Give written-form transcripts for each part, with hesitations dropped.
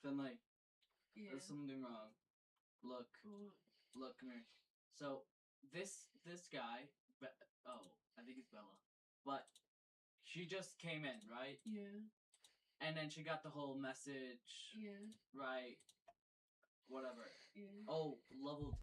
Finley, Yeah. there's something wrong. Look, look, come here. So this guy, I think it's Bella, but she just came in, right? Yeah. And then she got the whole message. Yeah. Right. Whatever. Yeah. Oh, level.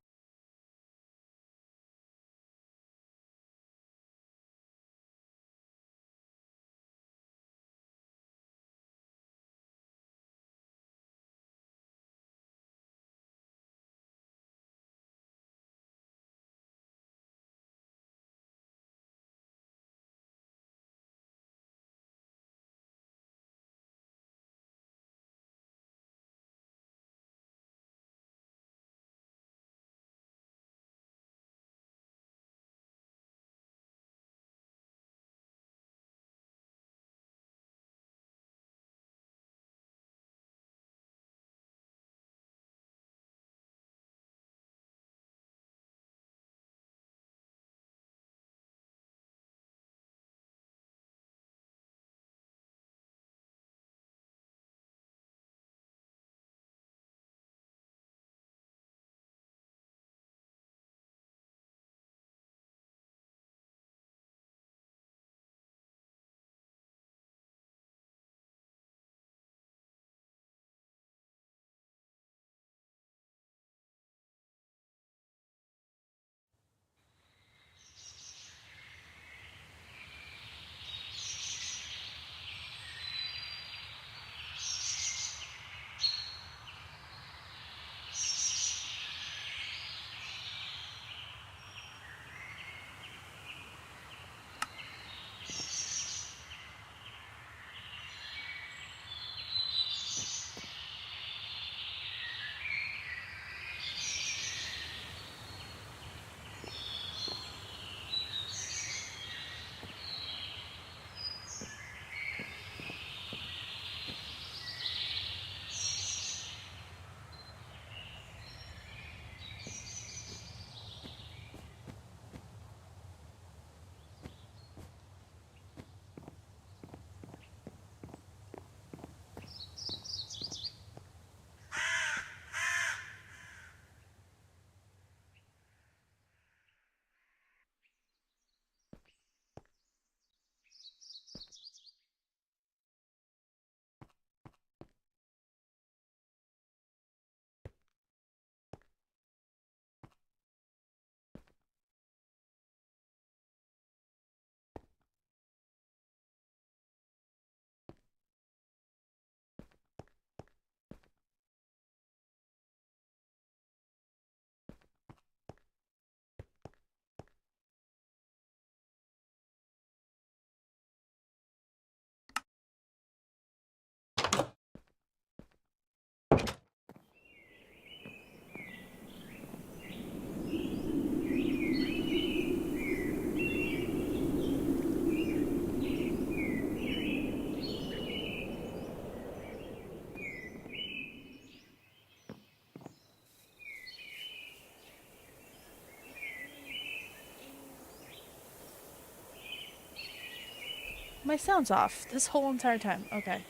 My sound's off this whole entire time. Okay.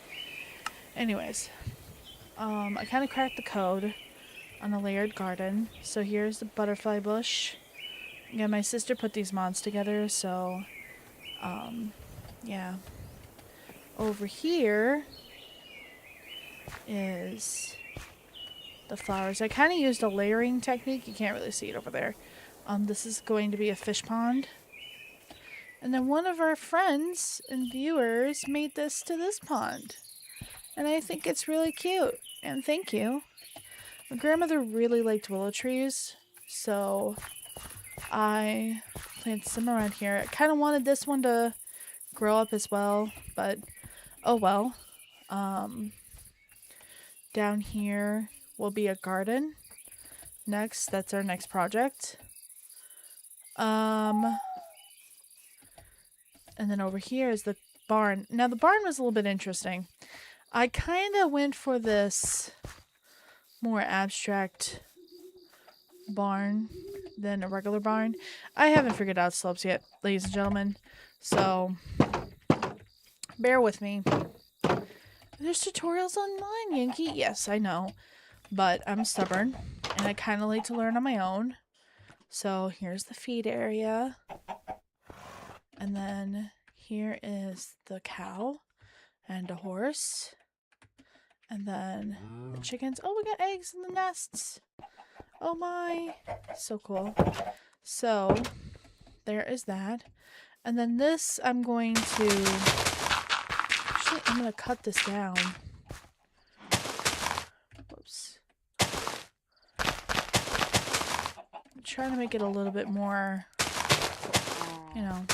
Anyways, I kind of cracked the code on a layered garden. So here's the butterfly bush. Yeah, my sister put these mods together, so yeah. Over here is the flowers. I kind of used a layering technique. You can't really see it over there. This is going to be a fish pond. And then one of our friends and viewers made this to this pond. And I think it's really cute. And thank you. My grandmother really liked willow trees, so I planted some around here. I kind of wanted this one to grow up as well, but oh well. Down here will be a garden. Next, that's our next project. And then over here is the barn. Now the barn was a little bit interesting. I kind of went for this more abstract barn than a regular barn. I haven't figured out slopes yet, ladies and gentlemen, so bear with me. There's tutorials online, Yankee. Yes, I know. But I'm stubborn, and I kind of like to learn on my own. So here's the feed area. And then here is the cow and a horse. And then the chickens. Oh, we got eggs in the nests. Oh my. So cool. So there is that. And then this I'm going to... Actually, I'm going to cut this down. Whoops. I'm trying to make it a little bit more, you know...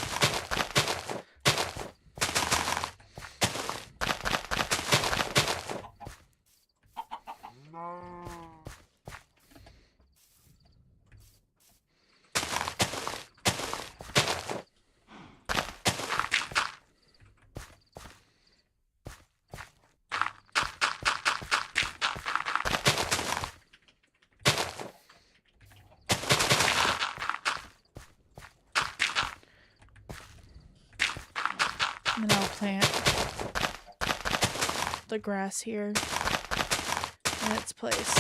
And then I'll plant the grass here in its place.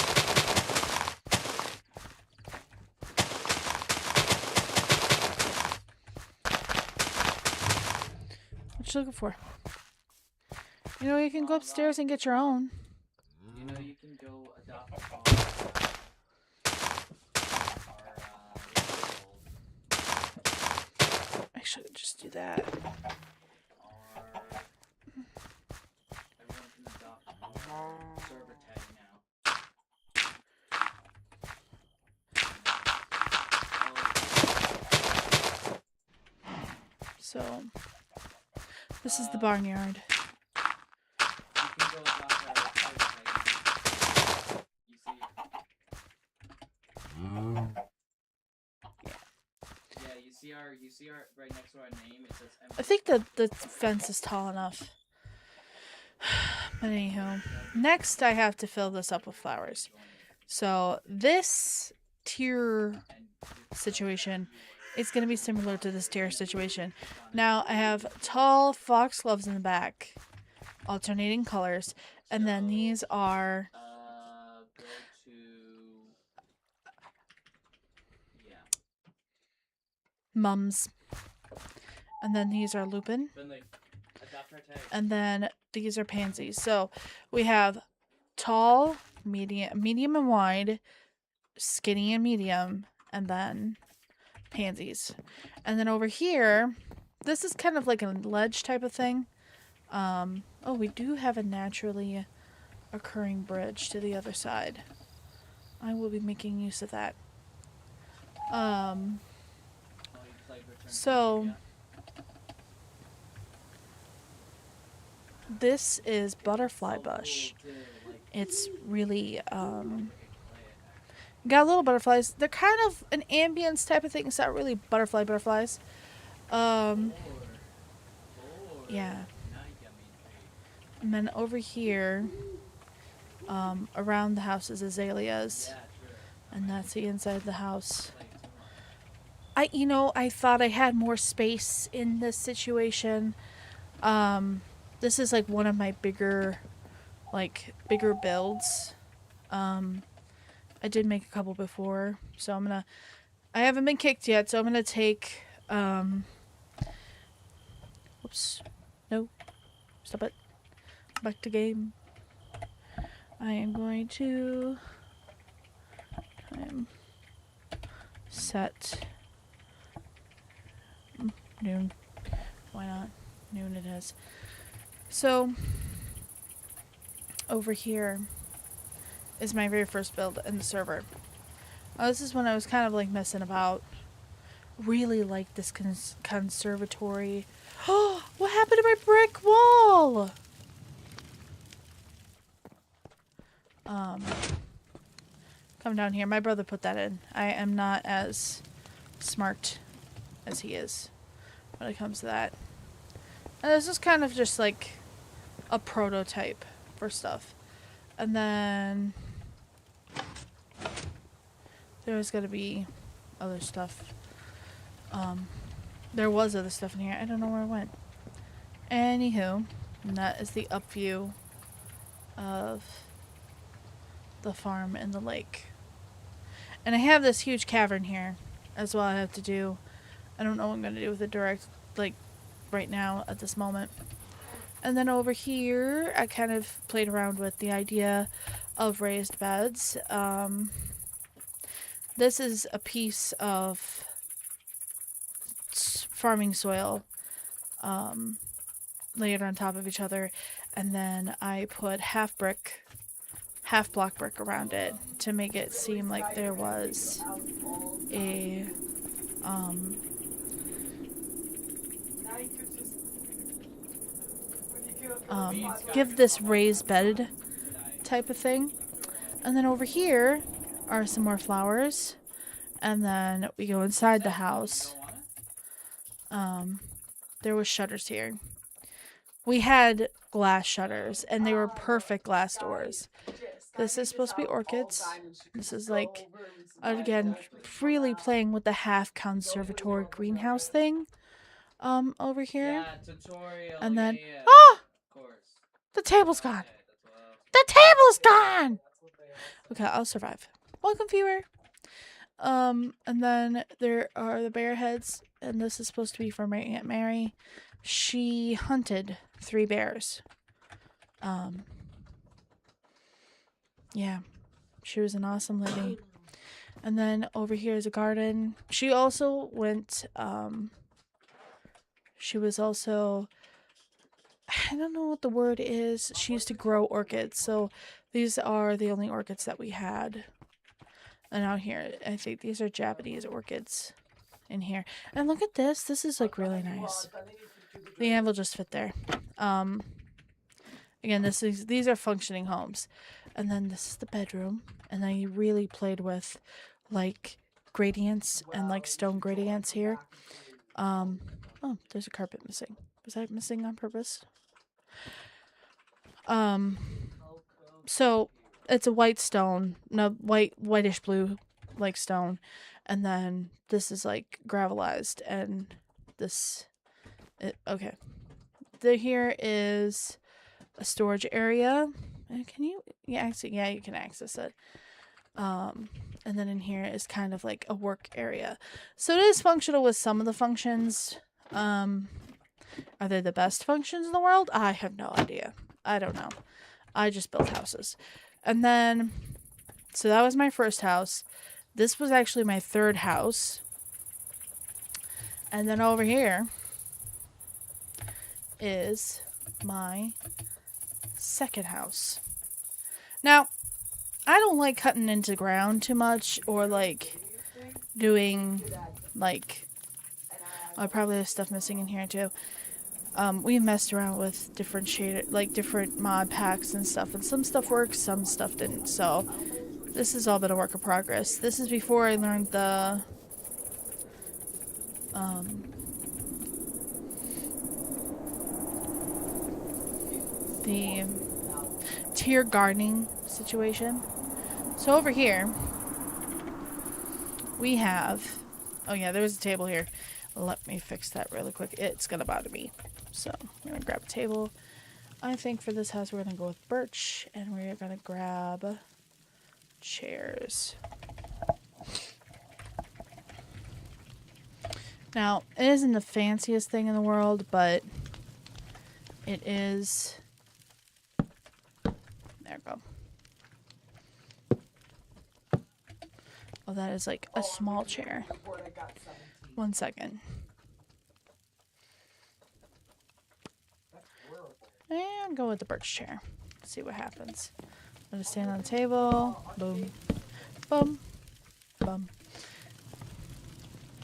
What you looking for? You know, you can go upstairs and get your own. You know, you can go adopt I should just do that. everyone can adopt server tag now. So, this is the barnyard. You can go adopt our server tag now. You see? Yeah, you see our right next to our name. It says I think the fence is tall enough. But anyhow, next I have to fill this up with flowers. So this tier situation is going to be similar to this tier situation. Now I have tall foxgloves in the back, alternating colors, and then these are go to mums, and then these are lupin, Finley, adopt our tag. and then these are pansies. So we have tall, medium and wide, skinny and medium, and then pansies. And then over here, this is kind of like a ledge type of thing. Oh, we do have a naturally occurring bridge to the other side. I will be making use of that. So this is butterfly bush. It's really got little butterflies. They're kind of an ambience type of thing. It's not really butterflies. Yeah. And then over here, around the house is azaleas. And that's the inside of the house. I thought I had more space in this situation. This is like one of my bigger builds. I did make a couple before, so I haven't been kicked yet, so I'm gonna take, whoops, no, stop it, back to game. I am going to time set noon. Why not? Noon it is. So over here is my very first build in the server. This is when I was kind of like messing about. Really like this conservatory. Oh, what happened to my brick wall? Come down here. My brother put that in. I am not as smart as he is when it comes to that. And this is kind of just like a prototype for stuff. And then there's gotta be other stuff. There was other stuff in here. I don't know where it went. Anywho, and that is the up view of the farm and the lake. And I have this huge cavern here as well I have to do. I don't know what I'm going to do with it direct, like, right now at this moment. And then over here, I kind of played around with the idea of raised beds. This is a piece of farming soil layered on top of each other. And then I put half block brick around it to make it seem like there was a give this raised bed type of thing. And then over here are some more flowers. And then we go inside the house. There was shutters here. We had glass shutters, and they were perfect glass doors. This is supposed to be orchids. This is like, again, freely playing with the half conservatory greenhouse thing over here. Yeah, tutorial. And then, yeah. ah! Of course. The table's gone. Yeah, that's what else. The table's gone! Okay, I'll survive. Welcome, viewer. And then there are the bear heads, and this is supposed to be for my Aunt Mary. She hunted 3 bears. Yeah, she was an awesome lady. And then over here is a garden. She also went, she was also, I don't know what the word is. She used to grow orchids. So these are the only orchids that we had. And out here, I think these are Japanese orchids in here. And look at this. This is like really nice. The anvil just fit there. Again, these are functioning homes. And then this is the bedroom. And I really played with like gradients and like stone gradients here. Oh, there's a carpet missing. Was that missing on purpose? So it's a white stone, no, whitish blue like stone, and then this is like gravelized, and this okay. Here is a storage area. And can you you can access it. And then in here is kind of like a work area. So it is functional with some of the functions. Are they the best functions in the world? I have no idea. I don't know. I just built houses. And then, so that was my first house. This was actually my 3rd house. And then over here is my 2nd house. Now, I don't like cutting into ground too much or like doing like, I probably have stuff missing in here too. We messed around with different different mod packs and stuff, and some stuff works, some stuff didn't. So this has all been a work in progress. This is before I learned the tier gardening situation. So over here we have, oh yeah, there's a table here. Let me fix that really quick. It's gonna bother me. So we're gonna grab a table. I think for this house we're gonna go with birch, and we're gonna grab chairs. Now, it isn't the fanciest thing in the world, but it is. There we go. Oh, that is like a small chair. 1 second. And go with the birch chair. See what happens. Let it stand on the table. Boom. Boom. Boom.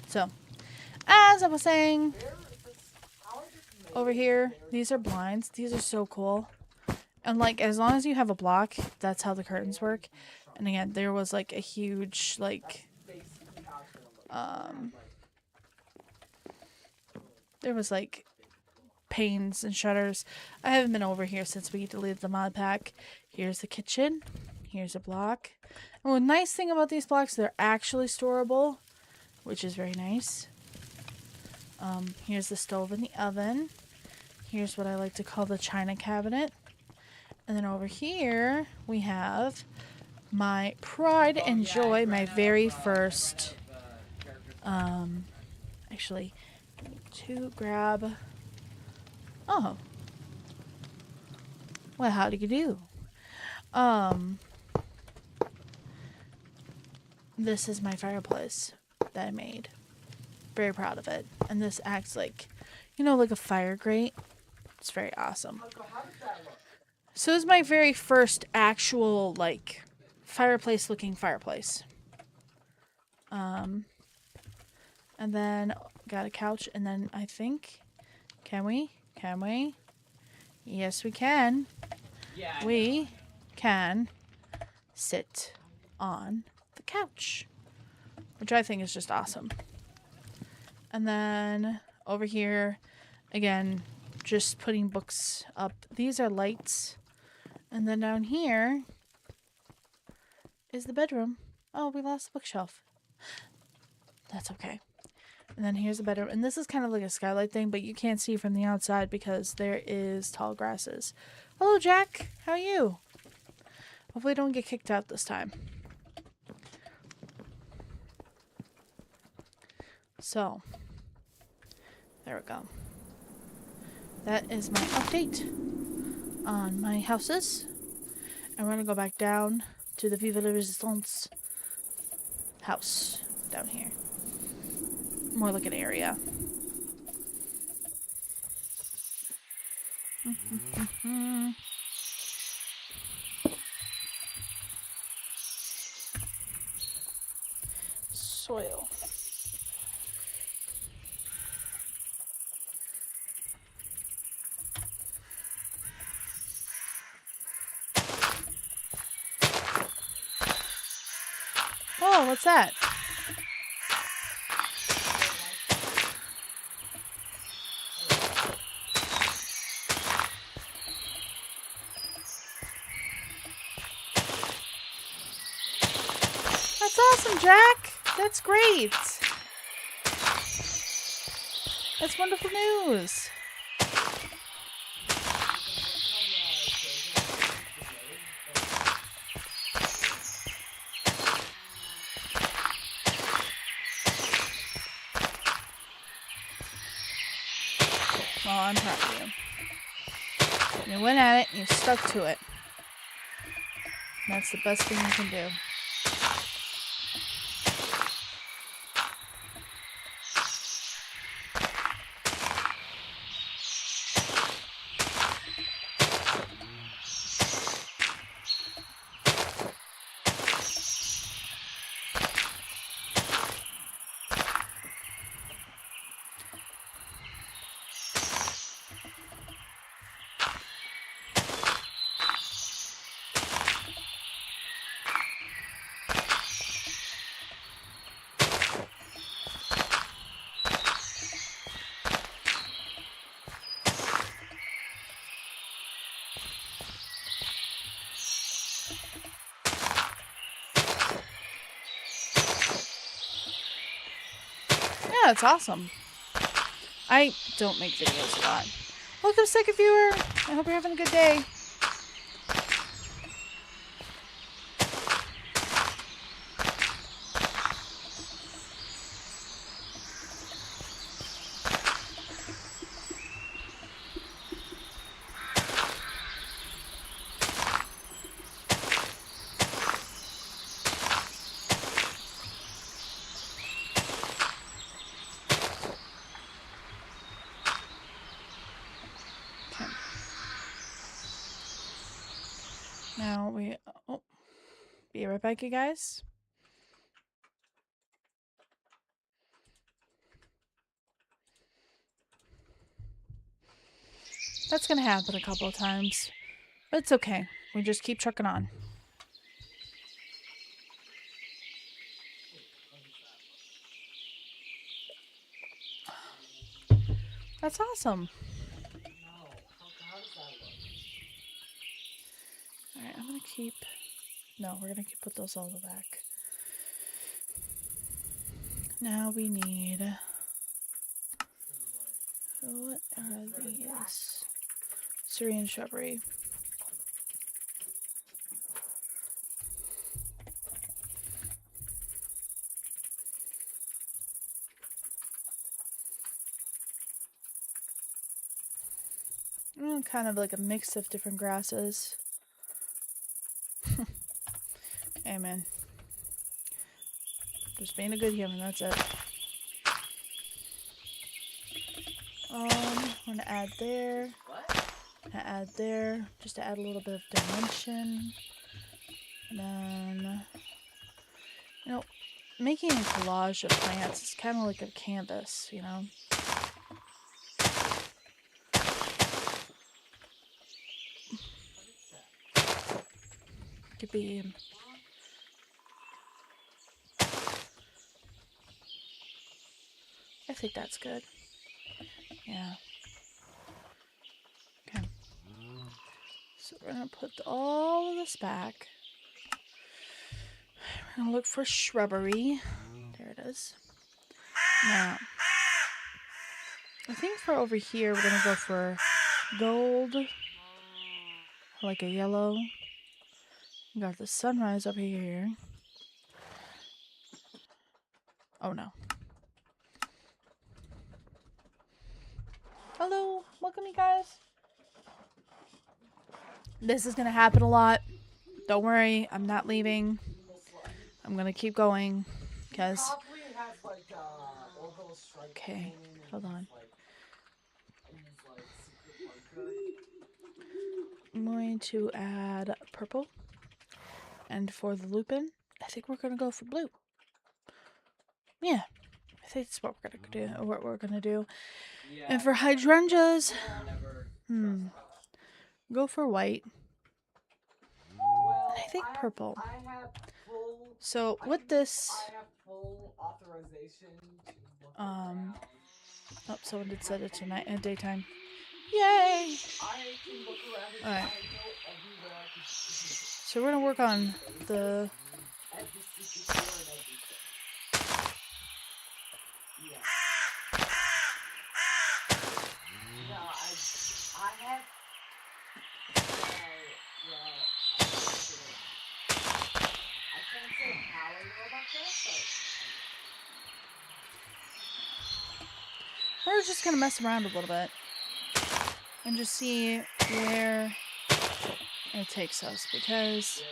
So, as I was saying, over here, these are blinds. These are so cool. And like, as long as you have a block, that's how the curtains work. And again, there was like a huge, like, there was like panes and shutters. I haven't been over here since we deleted the mod pack. Here's the kitchen. Here's a block. And the nice thing about these blocks, they're actually storable, which is very nice. Here's the stove and the oven. Here's what I like to call the china cabinet. And then over here, we have my pride and joy, my very first, actually, to grab, oh, well, how do you do? This is my fireplace that I made. Very proud of it. And this acts like, you know, like a fire grate. It's very awesome. So this is my very first actual, like, fireplace-looking fireplace. And then got a couch, and then I think, can we? Yes, we can. Yeah. We can sit on the couch, which I think is just awesome. And then over here, again, just putting books up. These are lights. And then down here is the bedroom. Oh, we lost the bookshelf. That's okay. And then here's the bedroom. And this is kind of like a skylight thing, but you can't see from the outside because there is tall grasses. Hello, Jack. How are you? Hopefully I don't get kicked out this time. So, there we go. That is my update on my houses. And we're going to go back down to the Vive la Resistance house down here. More like an area. Soil. Oh, what's that? That's awesome, Jack. That's great. That's wonderful news. Well, I'm proud of you. You went at it and you stuck to it. And that's the best thing you can do. Yeah, it's awesome. I don't make videos a lot. Welcome, second viewer. I hope you're having a good day. Now we... Oh. Be right back, you guys. That's gonna happen a couple of times. But it's okay. We just keep trucking on. That's awesome. Alright, I'm gonna keep... No, we're gonna put those all in the back. Now we need... What are these? Syrian shrubbery. kind of like a mix of different grasses. Amen. Just being a good human, that's it. We're gonna add there. Gonna add there, just to add a little bit of dimension. And then, you know, making a collage of plants is kind of like a canvas, you know? Could be... I think that's good. Yeah. Okay. So we're gonna put all of this back. We're gonna look for shrubbery. There it is. Now, I think for over here, we're gonna go for gold, like a yellow. We got the sunrise up here. Oh no. Hello, welcome you guys. This is gonna happen a lot. Don't worry, I'm not leaving. I'm gonna keep going, because... Okay, hold on. I'm going to add purple. And for the lupin, I think we're gonna go for blue. Yeah, I think that's what we're gonna do. And for hydrangeas, go for white. And I think purple. So with this, oh, someone did set it tonight in daytime. Yay! Alright. So we're gonna work on the... We're just gonna mess around a little bit and just see where it takes us, because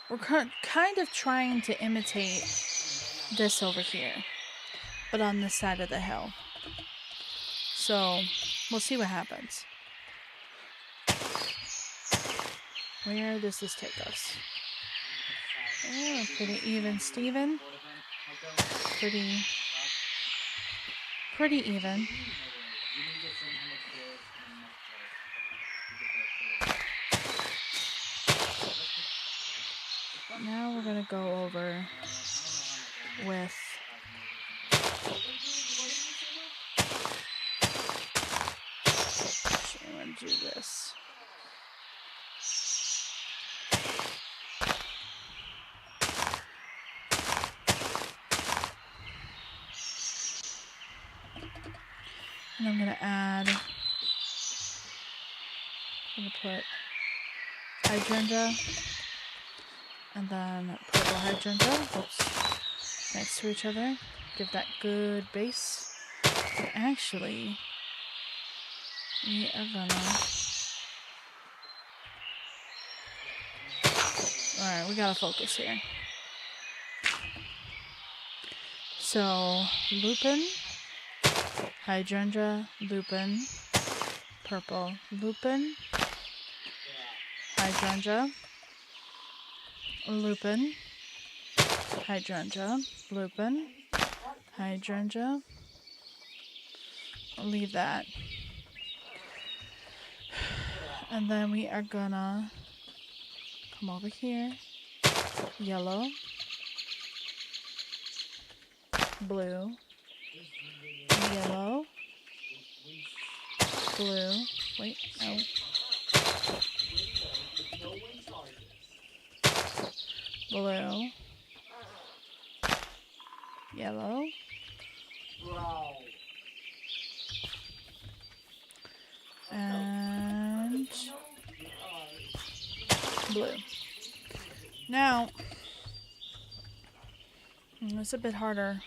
we're kind of trying to imitate this over here, but on this side of the hill. So we'll see what happens. Where does this take us? Oh, pretty even, Steven. Pretty even. Now we're gonna go over with I'm gonna do this. And I'm gonna add, I'm gonna put hydrangea and then purple hydrangea, oops, next to each other. Give that good base. And actually, we are gonna, alright, we gotta focus here. So, lupin, hydrangea, lupin, purple, lupin, hydrangea, lupin, hydrangea, lupin, hydrangea. I'll leave that. And then we are gonna come over here, yellow, blue, yellow, blue, wait, no, blue, yellow, and blue. Now, it's a bit harder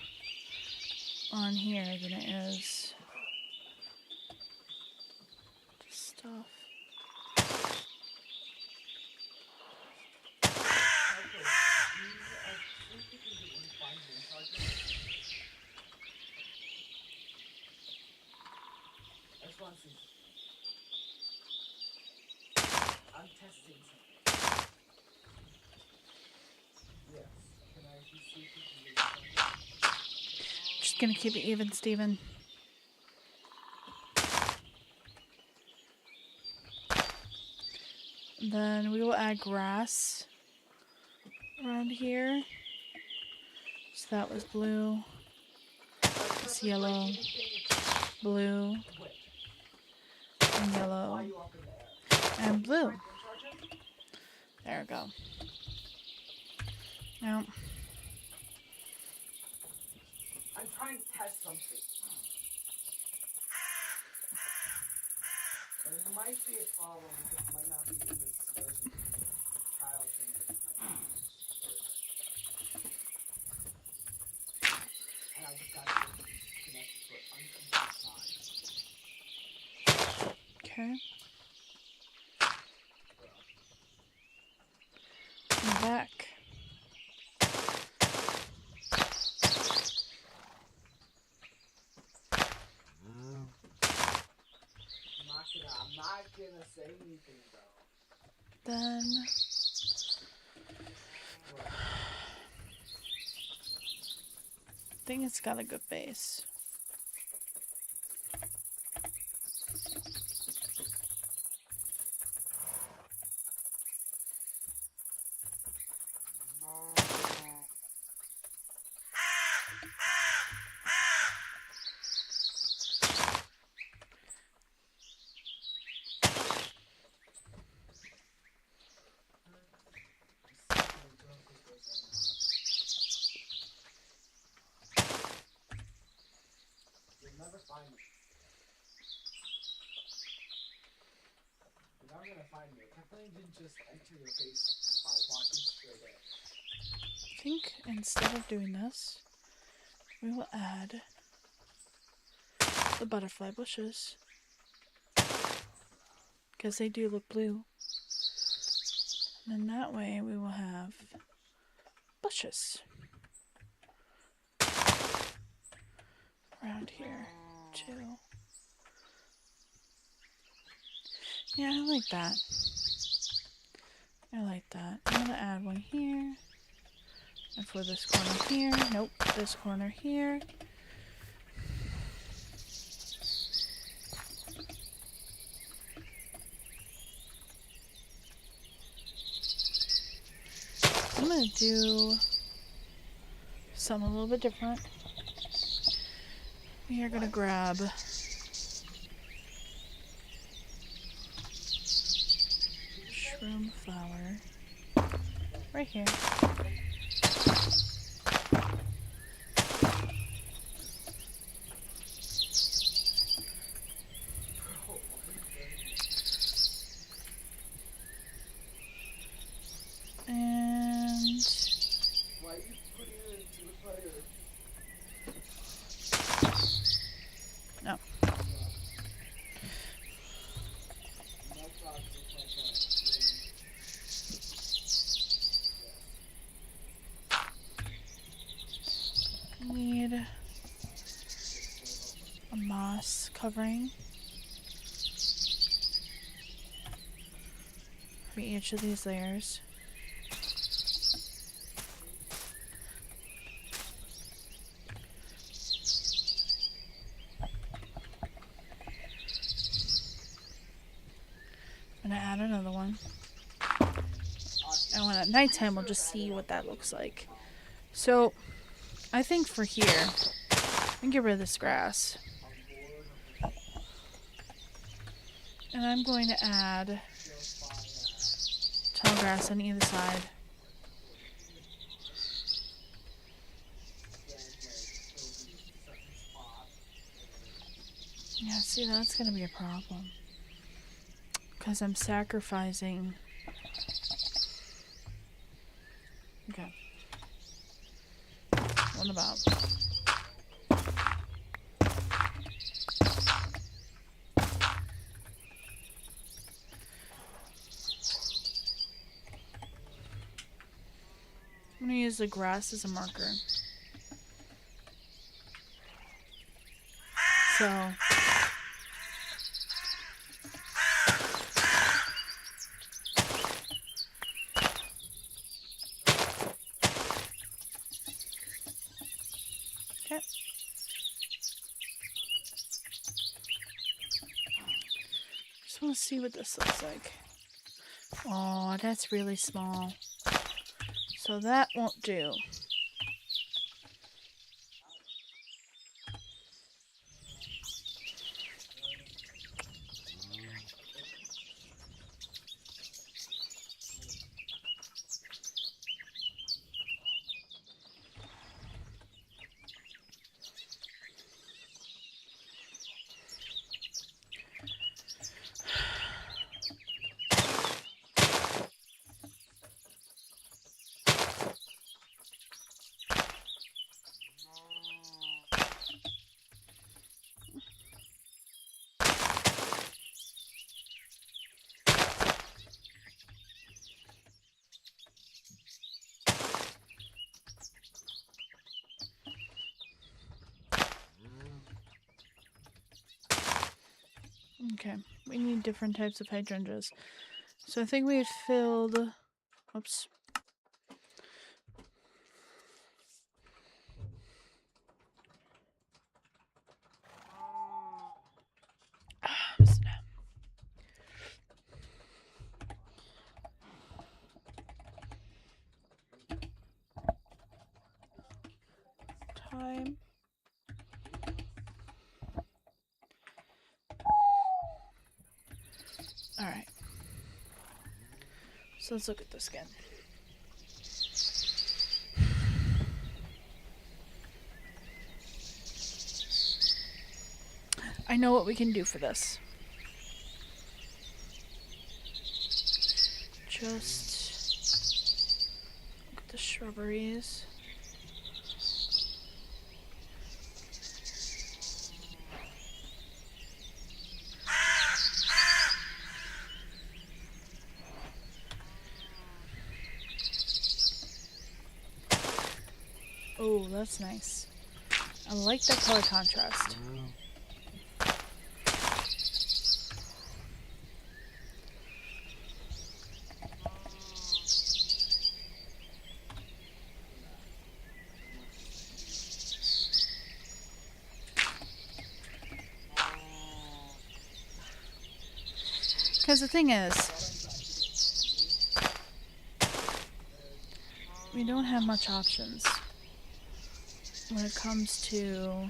on here than it is off. I just want to see. I'm testing something. Yes. Can I see if you can get something? Just gonna keep it even, Steven. Then we will add grass around here. So that was blue. It's yellow, blue, and yellow, and blue. There we go. Now, I'm trying to test something. There might be a problem because it might not be in this version. Kyle changed it. And I just got to connect it to an unconfigured side. okay. I'm back. I'm not gonna say anything though. Then I think it's got a good base. You'll never find me. You're never gonna find me. I definitely didn't just enter your face by walking straight in. I think instead of doing this, we will add the butterfly bushes. Because they do look blue. And then that way we will have bushes around here too. Yeah, I like that. I like that. I'm gonna add one here. And for this corner here. Nope, this corner here. I'm gonna do something a little bit different. We are gonna grab shroom flower right here. And Why are you putting it into the fire? no. Need a moss covering for each of these layers. I'm gonna add another one. And when at nighttime, we'll just see what that looks like. So, I think for here, I can get rid of this grass. And I'm going to add tall grass on either side. Yeah, see, that's going to be a problem. Because I'm sacrificing. Okay. What about? I'm gonna use the grass as a marker. So okay. Just want to see what this looks like. Oh, that's really small. So that won't do. Okay, we need different types of hydrangeas. So I think we've filled... Oops. Time. Alright. So let's look at this again. I know what we can do for this. Just look at the shrubberies. Oh, that's nice. I like that color contrast. Because the thing is, we don't have much options when it comes to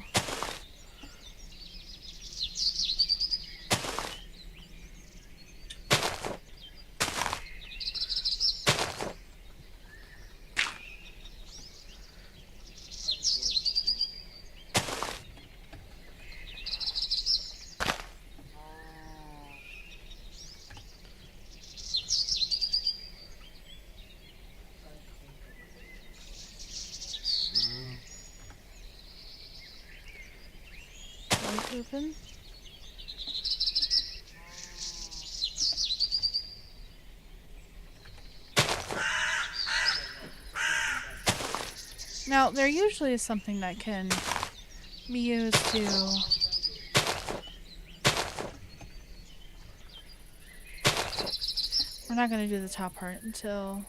light open. Now, there usually is something that can be used to we're not going to do the top part until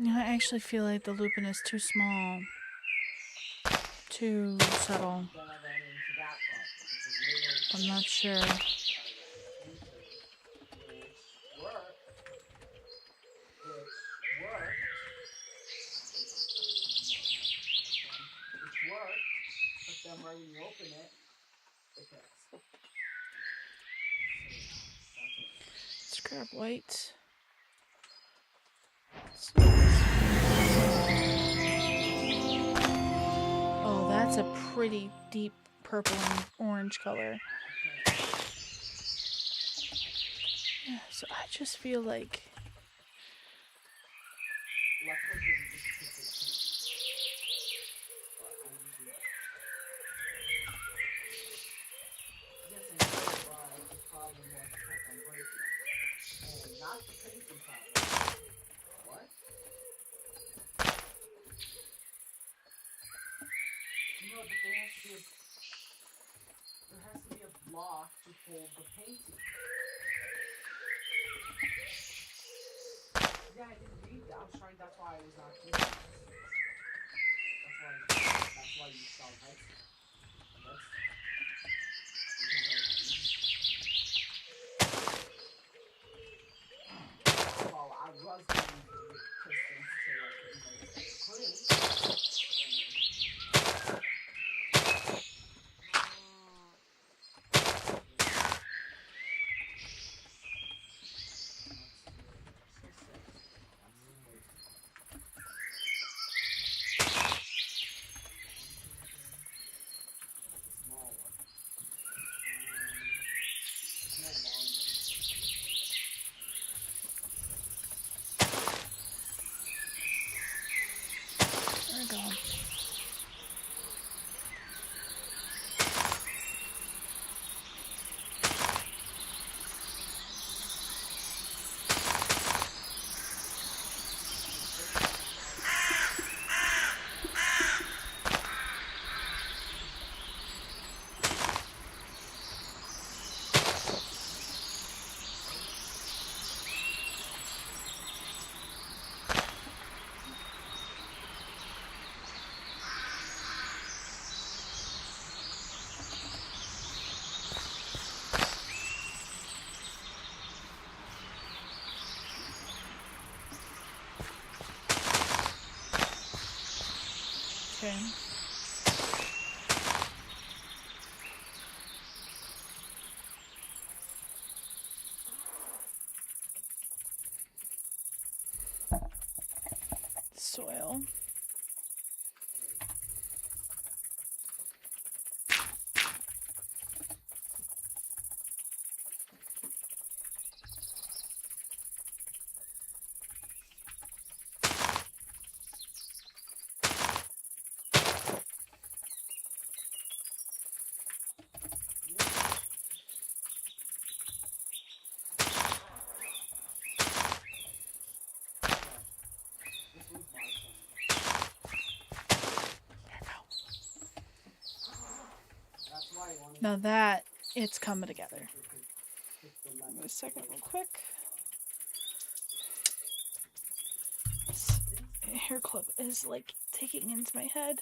I actually feel like the lupin is too small, too subtle. I'm not sure. Let's grab white. Oh, that's a pretty deep purple and orange color. Yeah, so I just feel like lock to hold the painting. Yeah, I didn't read that. I was trying. That's why I was not keeping it. That's why you saw that. Well, I was going to the Pistons to clean. There we go. Okay. Soil. Now that it's coming together. Give me a second, real quick. This hair clip is like taking into my head.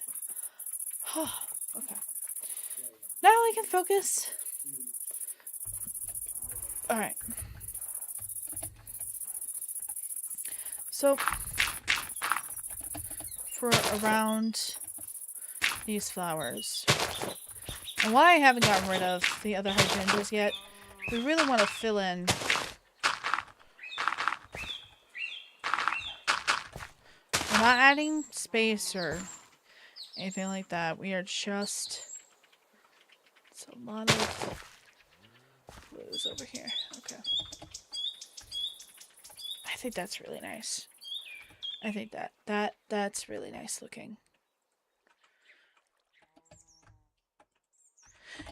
Okay. Now I can focus. Alright. So, for around these flowers, and why I haven't gotten rid of the other hydrangeas yet, we really want to fill in we're not adding space or anything like that. We are just it's a lot of blues over here. Okay. I think that's really nice. I think that's really nice looking.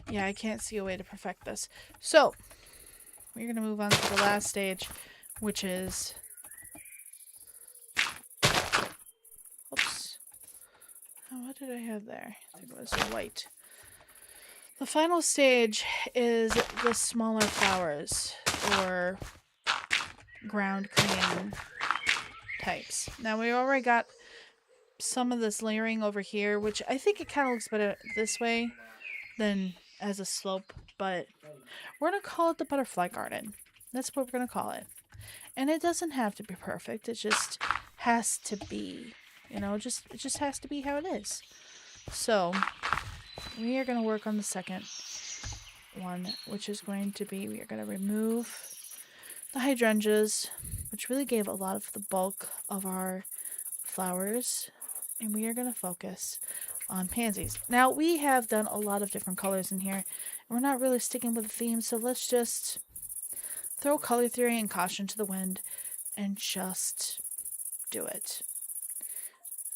Yeah, I can't see a way to perfect this. So, we're going to move on to the last stage, which is... Oops. Oh, what did I have there? I think it was white. The final stage is the smaller flowers, or ground clean types. Now, we already got some of this layering over here, which I think it kind of looks better this way than as a slope, but we're going to call it the butterfly garden. That's what we're going to call it. And it doesn't have to be perfect. It just has to be, you know, it just has to be how it is. So, we are going to work on the second one, which is going to be, we are going to remove the hydrangeas, which really gave a lot of the bulk of our flowers, and we are going to focus on pansies. Now, we have done a lot of different colors in here, and we're not really sticking with the theme, so let's just throw color theory and caution to the wind and just do it.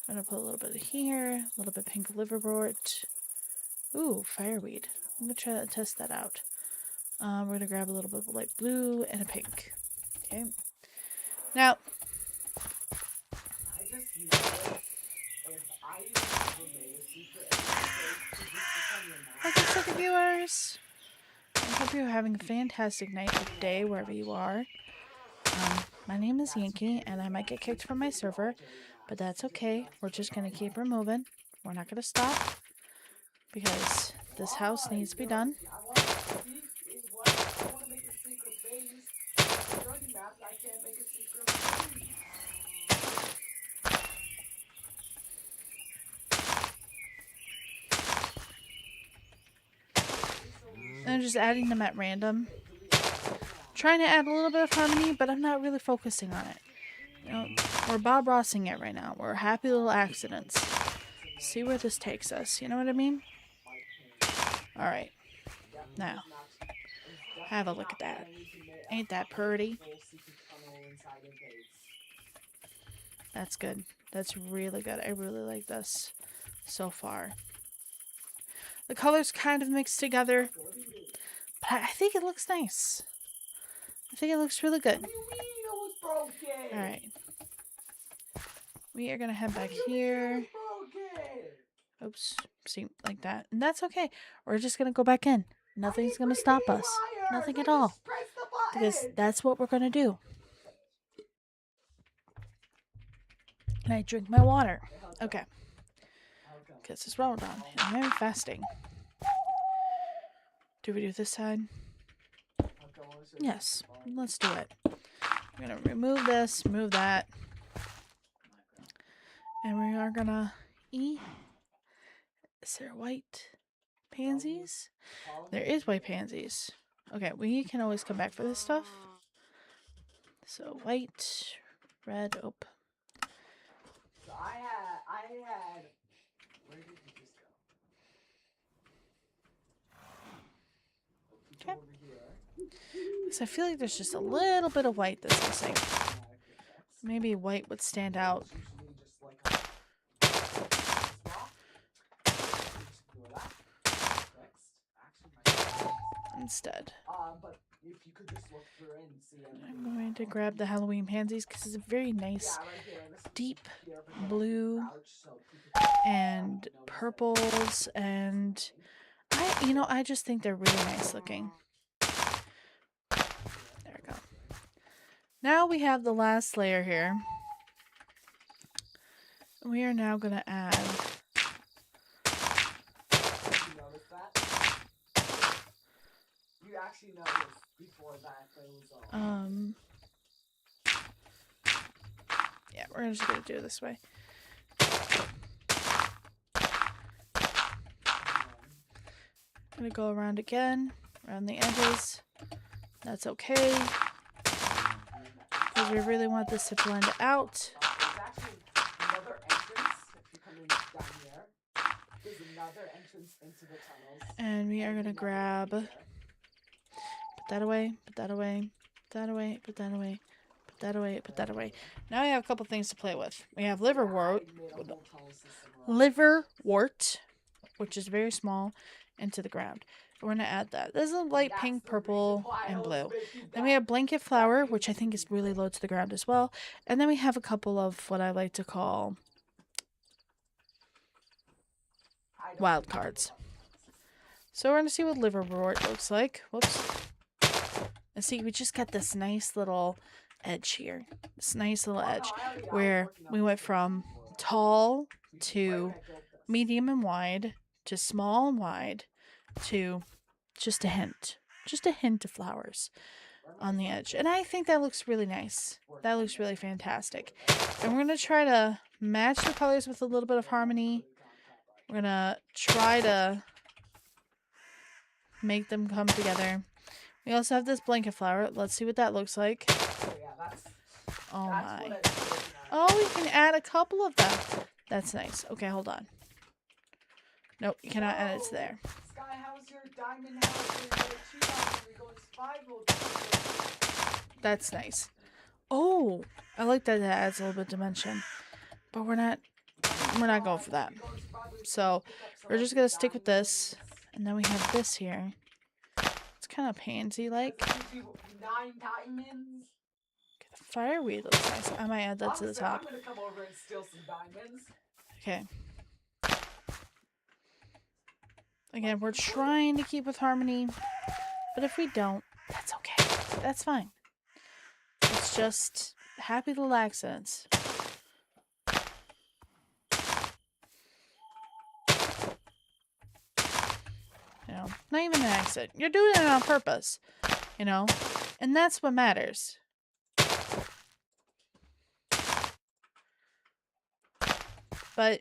I'm going to put a little bit of here, a little bit of pink liverwort. Ooh, fireweed. I'm going to try to test that out. We're going to grab a little bit of light blue and a pink. Okay. Now, welcome, second viewers. hope you're having a fantastic night or day wherever you are. My name is Yankee, and I might get kicked from my server, but that's okay. We're just going to keep her moving. We're not going to stop because this house needs to be done. And I'm just adding them at random. Trying to add a little bit of harmony, but I'm not really focusing on it. You know, we're Bob Rossing it right now. We're happy little accidents. See where this takes us. You know what I mean? Alright. Now, have a look at that. Ain't that pretty? That's good. That's really good. I really like this so far. The colors kind of mixed together, but I think it looks nice. I think it looks really good. Alright. We are going to head back here. Oops. See, like that. And that's okay. We're just going to go back in. Nothing's going to stop us. Nothing at all. Because that's what we're going to do. And I drink my water. Okay. Because it's Ramadan. And I'm fasting. Do we do this side? Yes. Let's do it. I'm going to remove this, move that. And we are going to eat. Is there white pansies? There is white pansies. Okay, we can always come back for this stuff. So white, red, where did you just go? Okay. So I feel like there's just a little bit of white that's missing. Maybe white would stand out. Instead. I'm going to grab the Halloween pansies because it's a very nice deep blue and purples, and I just think they're really nice looking. There we go. Now we have the last layer here. We are now going to add actually noticed before that there was yeah, we're just gonna do it this way. I'm gonna go around again, around the edges. That's okay. Because we really want this to blend out. There's actually another entrance if you're coming down here. There's another entrance into the tunnels. And we are gonna grab that away, put that away, put that away, put that away, put that away, put that away. Now we have a couple things to play with. We have liverwort, which is very small, into the ground. We're going to add that. This is a light pink, purple, and blue. Then we have blanket flower, which I think is really low to the ground as well. And then we have a couple of what I like to call wild cards. So we're going to see what liverwort looks like. Whoops. And see, we just got this nice little edge here. This nice little edge where we went from tall to medium and wide to small and wide to just a hint of flowers on the edge. And I think that looks really nice. That looks really fantastic. And we're going to try to match the colors with a little bit of harmony. We're going to try to make them come together. We also have this blanket flower. Let's see what that looks like. Oh my. Oh, we can add a couple of them. That's nice. Okay, hold on. Nope, you cannot add it to there. That's nice. Oh, I like that it adds a little bit of dimension. But we're not going for that. So, we're just going to stick with this. And then we have this here. It's kind of pansy-like. Okay, the fireweed looks nice. I might add that to the top. Okay. Again, we're trying to keep with harmony. But if we don't, that's okay. That's fine. It's just happy little accidents. You know, not even an accident. You're doing it on purpose, you know? And that's what matters. But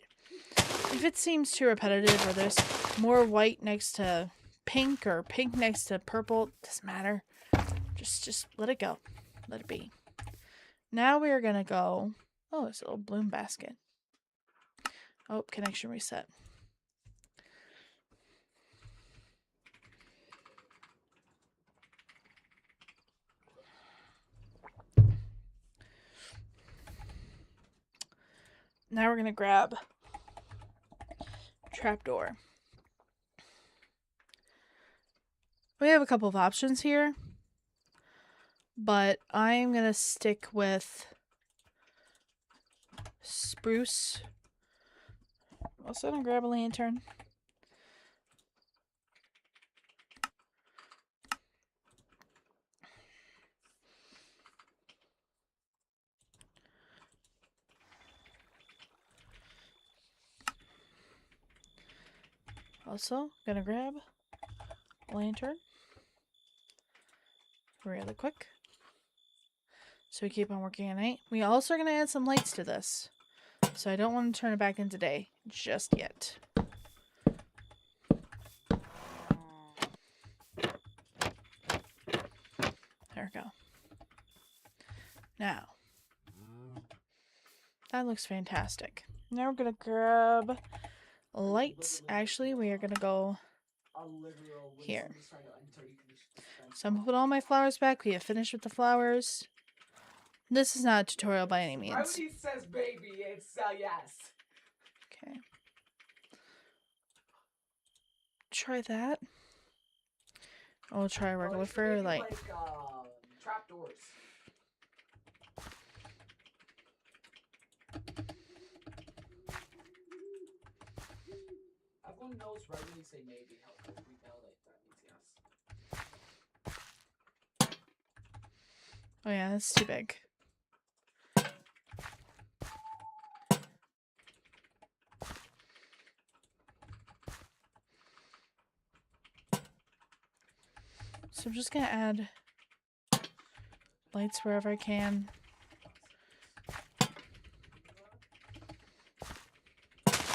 if it seems too repetitive or there's more white next to pink or pink next to purple, doesn't matter. Just let it go. Let it be. Now we are going to go... Oh, it's a little bloom basket. Oh, connection reset. Now we're going to grab trapdoor. We have a couple of options here, but I'm going to stick with spruce. Also going to grab a lantern. Also, going to grab a lantern really quick. So we keep on working at night. We also are going to add some lights to this. So I don't want to turn it back into day just yet. There we go. Now, that looks fantastic. Now we're going to grab lights. Actually, we are going to go here. So I'm going to put all my flowers back. We have finished with the flowers. This is not a tutorial by any means. Why when he says baby, it's yes. Okay. Try that. I'll try a regular fairy light. Like, trapdoors. Everyone knows right when you say maybe. We know that means yes. Oh yeah, that's too big. So I'm just gonna add lights wherever I can. Crap.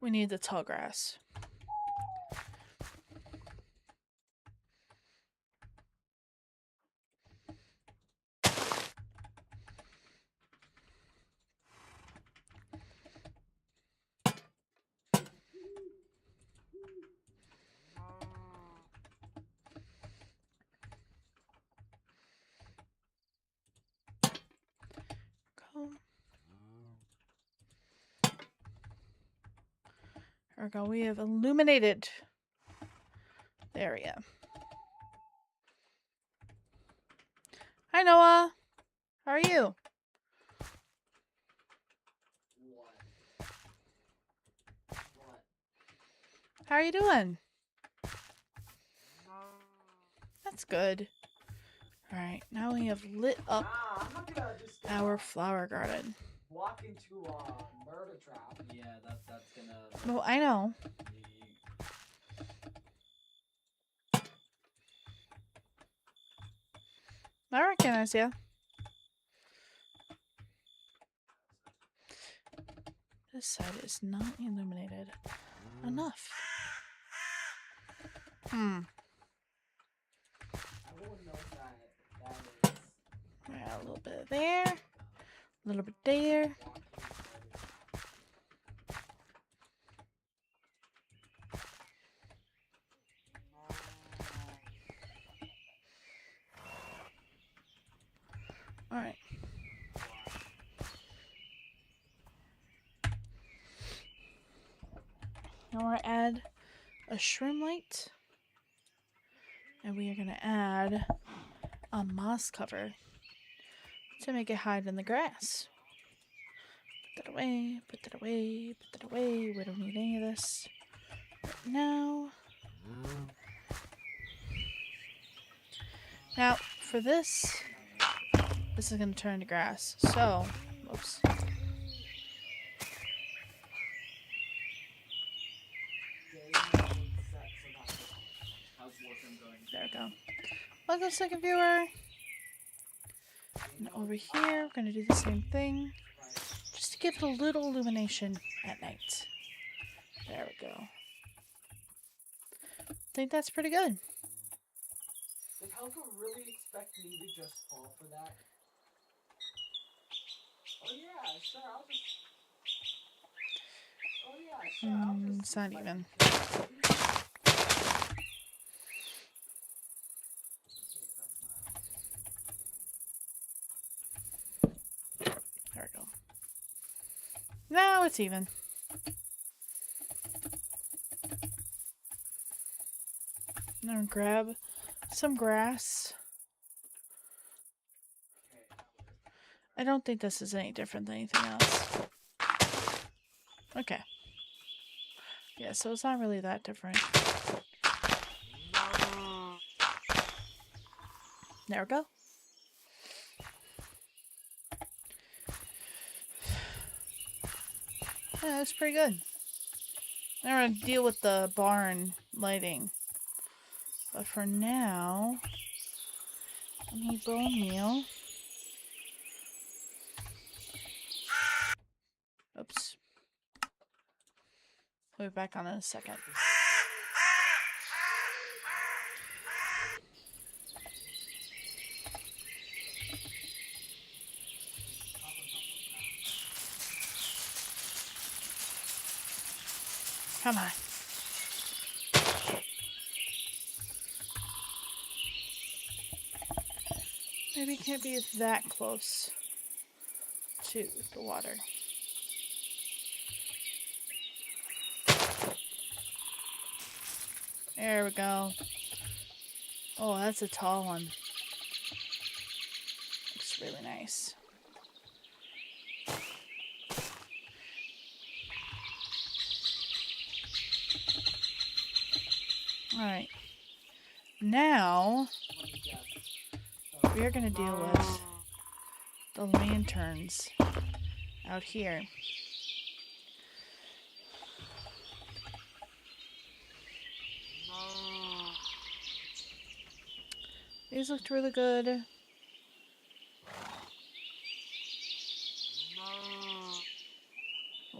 We need the tall grass. Go. There we go. We have illuminated the area. Hi, Noah. How are you? How are you doing? That's good. Alright, now we have lit up I'm not gonna just our flower garden. walk into a murder trap. Yeah, that's gonna. Well, I know. I recognize you. This side is not illuminated enough. Everyone knows that is Yeah, a little bit there. A little bit there. Alright. Now we're going to add a shroom light. And we are going to add a moss cover to make it hide in the grass. Put that away, put that away, put that away. We don't need any of this right now. Now, for this is going to turn to grass. So, whoops. How's Warframe going? There we go. Welcome, second viewer. And over here, we're going to do the same thing. Just to give it a little illumination at night. There we go. I think that's pretty good. Did Helga really expect me to just fall for that? Oh yeah, sure, I'll just... Oh yeah, sure, I'll just... It's not even. There we go. Now it's even. Now grab some grass. I don't think this is any different than anything else. Okay. Yeah, so it's not really that different. There we go. Yeah, that's pretty good. Now we're gonna deal with the barn lighting. But for now, I need bone meal. Oops. We'll be back on in a second. Come on. Maybe it can't be that close to the water. There we go. Oh, that's a tall one. Looks really nice. Alright. Now, we are going to deal with the lanterns out here. These looked really good.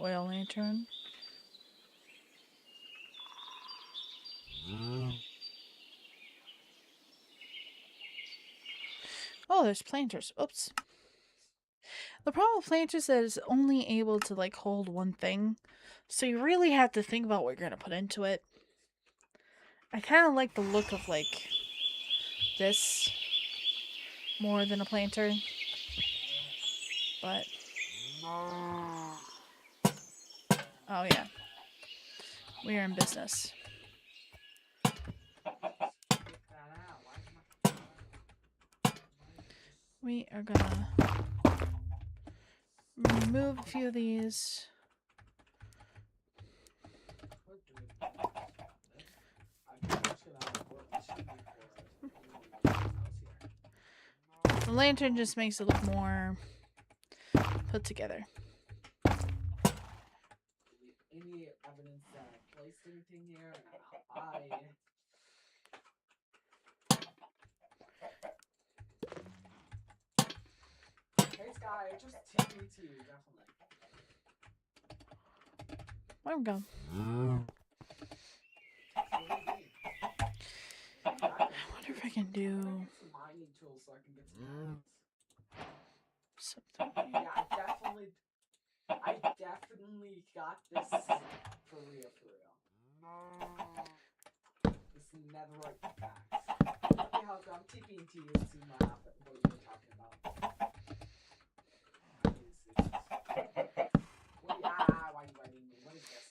Oil lantern. Oh, there's planters. Oops. The problem with planters is that it's only able to like hold one thing. So you really have to think about what you're going to put into it. I kind of like the look of like this more than a planter. But oh yeah. We are in business. We are gonna remove a few of these. The lantern just makes it look more put together. Any evidence that I placed anything here? I... Hey Sky, just TP to you, definitely. There we go. I wonder if I can do Mining tools so I can get some something. Yeah, I definitely got this for real, This netherite facts. Look at how Helco, I'm TPing to you to see what you were talking about. Why are you biting me? What is this?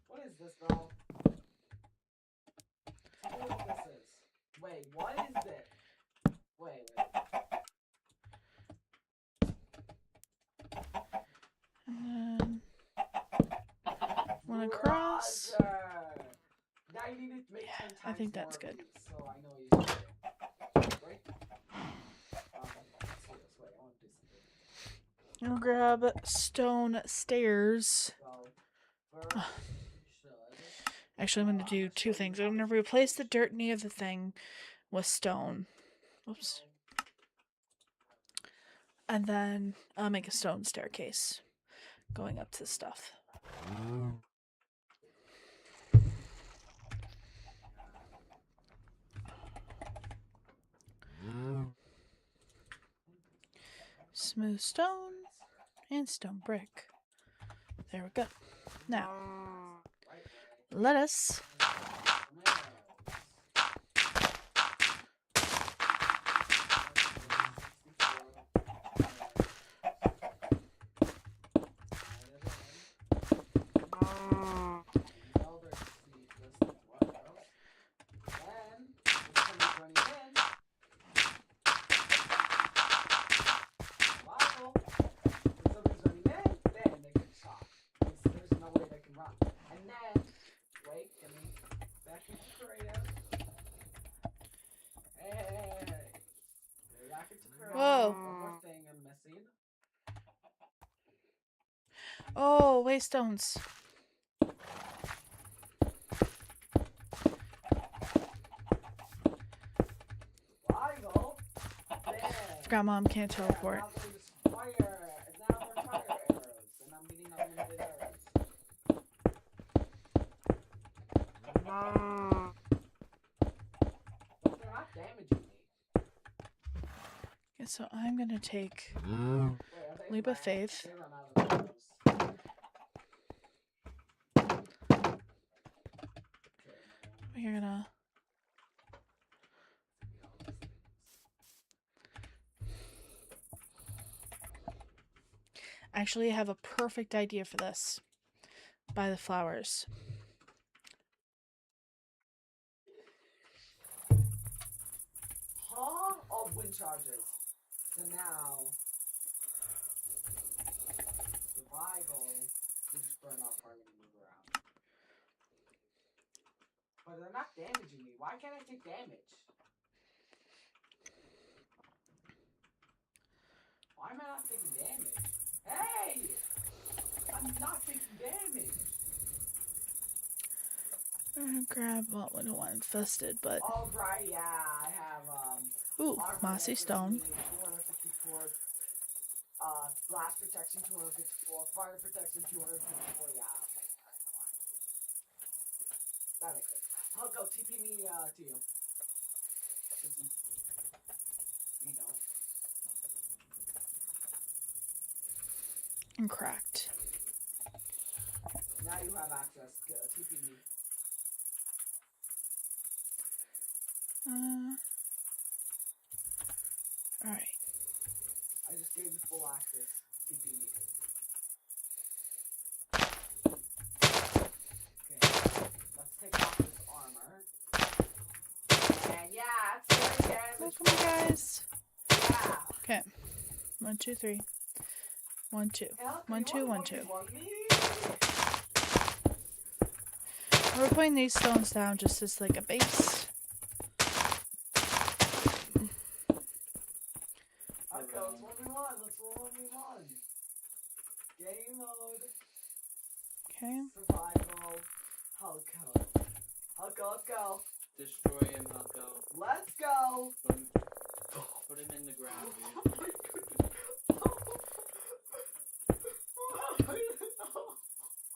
What is this, bro? Tell me what this is. Wait, what is this? Wait. And then one across. Now you need to make 10 times I think that's more good. of these, so I know you should do. Right? Let's do this. Wait, I want to do something. I'll grab stone stairs. So, first, you should. Actually, I'm going to do two things. I'm going to replace the dirt near the thing with stone. Oops. And then I'll make a stone staircase going up to stuff. Smooth stone and stone brick. There we go. Now, let us Whoa. One more thing I'm missing. Oh, waste stones. Forgot Mom can't teleport. Okay, so I'm gonna take leap of faith. You're gonna actually have a perfect idea for this. Buy the flowers. Huh? Oh, wind charges. So now, survival will just burn out part of the move around. But they're not damaging me. Why can't I take damage? Why am I not taking damage? Hey! I'm not taking damage. I'm gonna grab, well, I don't want infested, but. Oh, right, yeah, I have, Ooh, mossy stone. 254, blast protection 254, fire protection 254, yeah, okay, that makes sense. I'll go TP me, to you. You don't. And cracked. Now you have access. TP me. Alright. I just gave you full access. TP me. Okay. Let's take off this armor. And yeah, it's very damage. Welcome, guys. Yeah. Okay. 1, 2, 3. 1, 2. Hell, 1, 2, 1, 2. you want me? We're putting these stones down just as like a base. Okay, let's 1v1. Let's 1v1. Game mode. Okay. Survival. Hulko. Hulko, let's go. Destroy him, Hulko. Let's go. Put him in the ground, Oh dude. my goodness.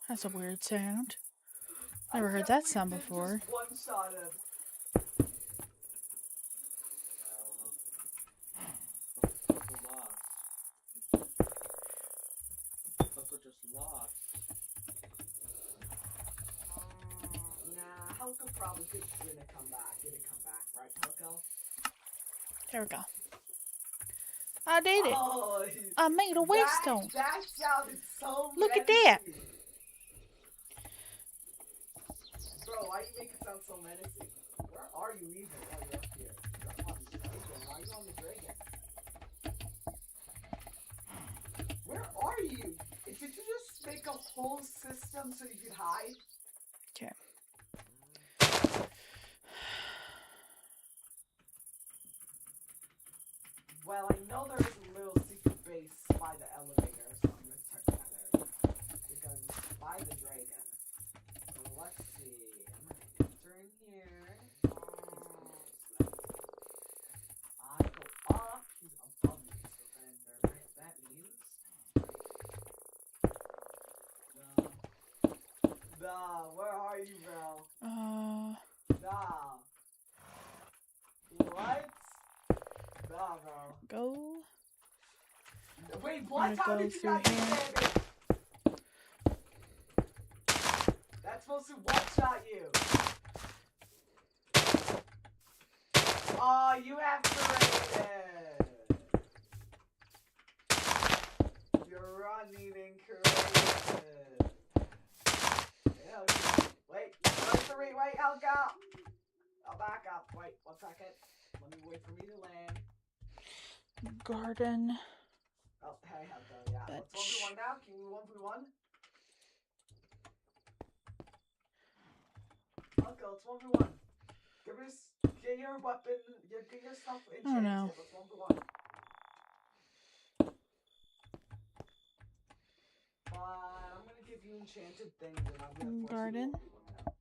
That's a weird sound. Never heard that sound before. Just one-shot him. Hulko just lost. Nah, Helco probably could win a comeback, get a comeback, right, Helco? There we go. I did it. Oh, I made a wavestone. That sounded so Look at menacing. that. Bro, why you make it sound so menacing? Where are you even? Oh, you're up here. You're on the dragon. Why are you on the dragon? Where are you? Did you just make a whole system so you could hide? Okay. Well, I know there is a little secret base by the elevator, so I'm gonna check that area. Because it's by the dragon. So let's see. I'm gonna enter in here. I go up, he's above me, so then that means where are you, bro? What? Bro. Go. Wait, what? I'm How gonna did go you through not get here. damage? That's supposed to one-shot you. Oh, you have created. You're running incorrect. Wait, wait, I'll go. I'll back up. Wait, 1 second. Let me wait for me to land. Garden. Oh, hey, I'll go, yeah. Let's 1v1 now. Can we 1v1? I'll go, it's 1v1. Get your weapon, get your stuff enchanted. Oh no. Let's 1v1. I'm gonna give you enchanted things and I'm gonna force Garden. you to 1v1 now.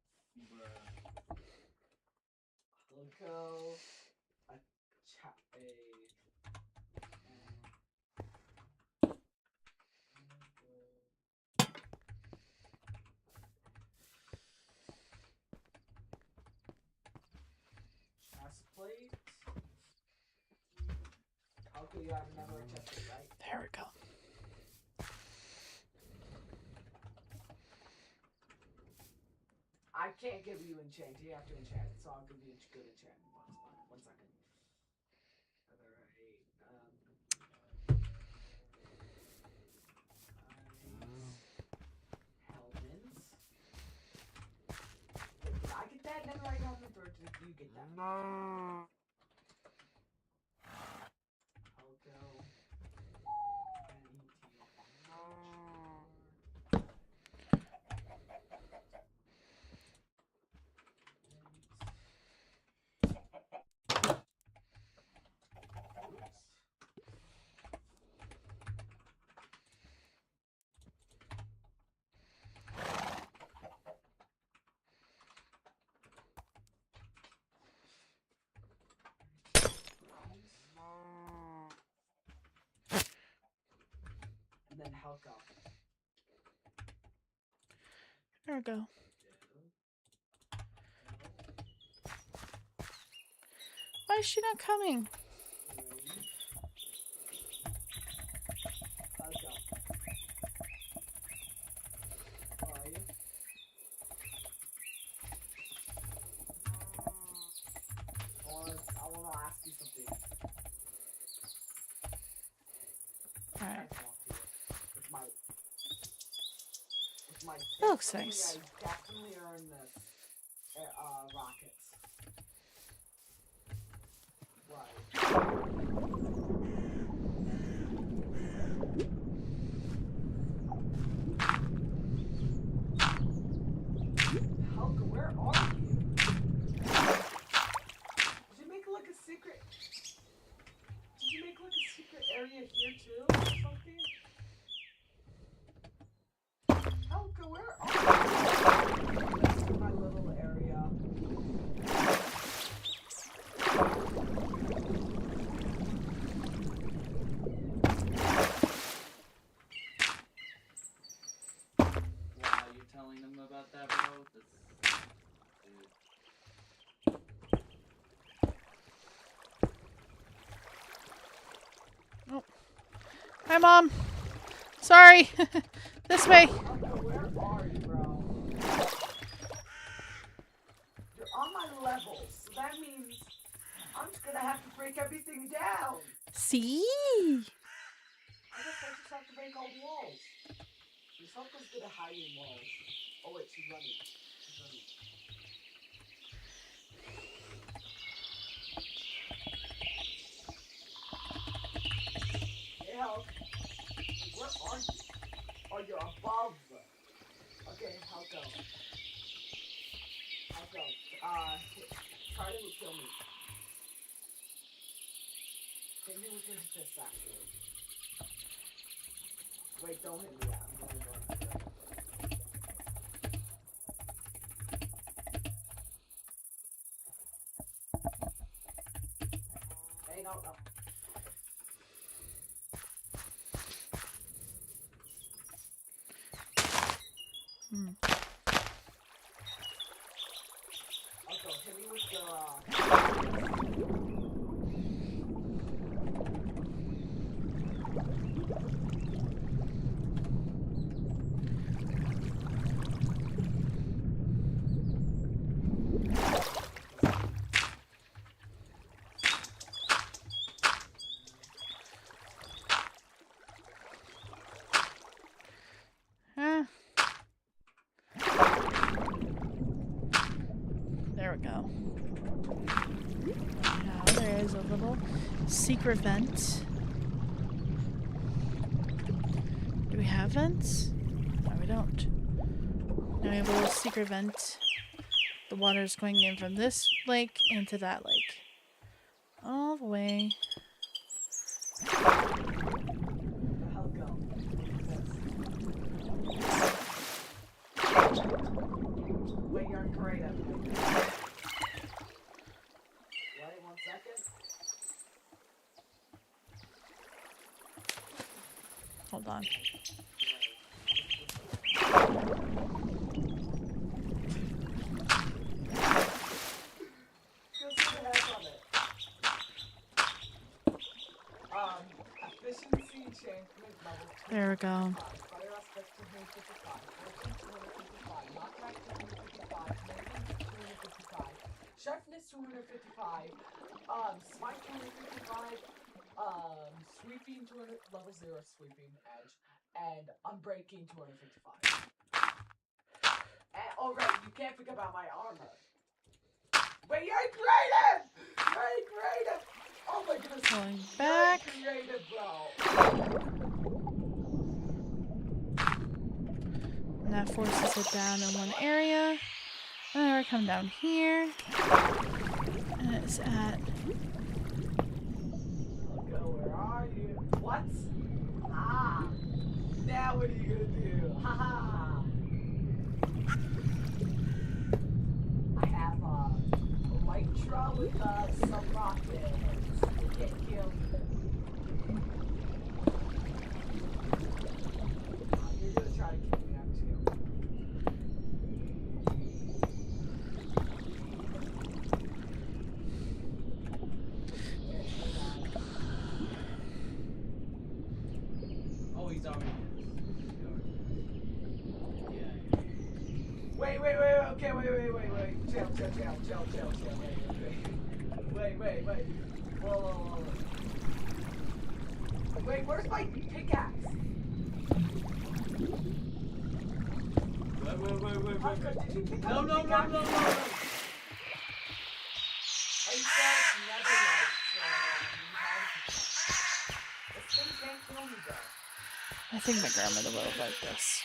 Helco. Plate. Okay, you have another chest, right? There we go. I can't give you enchant. You have to enchant it, so I'll give you a good enchantment box. 1 second. Helmets. Wait, did I get that netherite helmet or did you get that? No. And then Helco. There we go. Why is she not coming? Helco. Where are you? I want to ask you something. Alright. That looks nice. I definitely earned this. Rockets. Right. Helga, where are you? Did you make like a secret? Did you make like a secret area here too, or something? Helga, where are you? This is my little area. Wow, you telling them about that, bro? Dude. Oh. Hi, Mom. Sorry. This way. Helga, where are you, bro? that means I'm just gonna have to break everything down. See? I guess I just have to break all the walls. This Falco's good at hiding walls. Oh wait, she's running. She's running. Hey, Hulk. Where are you? Oh, you're above. Okay, Hulko. Hulko. Try to kill me. Hit me with your fist, actually. Wait, don't hit me yet. I'm gonna run. Hey, no. Hulko, hit me with your, There we go. Now there is a little secret vent. Do we have vents? No, we don't. Now we have a little secret vent. The water is going in from this lake into that lake. All the way. Wait, you're creative. Wait 1 second. Hold on. Efficiency enchantment level 2. There we go. Fire aspect 255. Fortune 255. Knockback 255. Movement 255. Sharpness 255. Smite 255. Sweeping level 0 sweeping edge. And unbreaking 255. And alright, you can't forget about my armor. Wait, you're creative! You're creative! Oh my goodness. Going back. You're creative, bro. And that forces it down in one area. And then we come down here. And it's at... Go, where are you? What? Ah! Now what are you gonna do? Haha! I have a Elytra with some rockets. You can't kill me. You're gonna try to kill me, aren't you? Oh, he's already. Yeah. Wait, okay, wait. Chill. Wait. Whoa. Wait, where's my pickaxe? Wait. Oscar, did you pick up No. the pickaxe? No. I said never like, this thing can't kill me though. I think my grandmother would have liked this.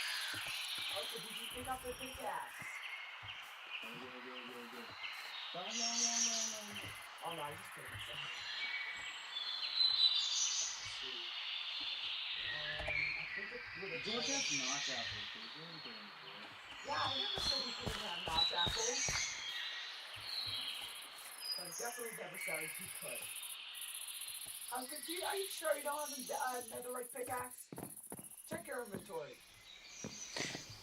Oscar, did you pick up the pickaxe? No. Oh no, I just kidding myself. I think it's really George good. has knocked apples. He's really good. Yeah, I never said we couldn't have notch apples. But I definitely never said you could. Are you sure you don't have a netherite pickaxe? Check your inventory.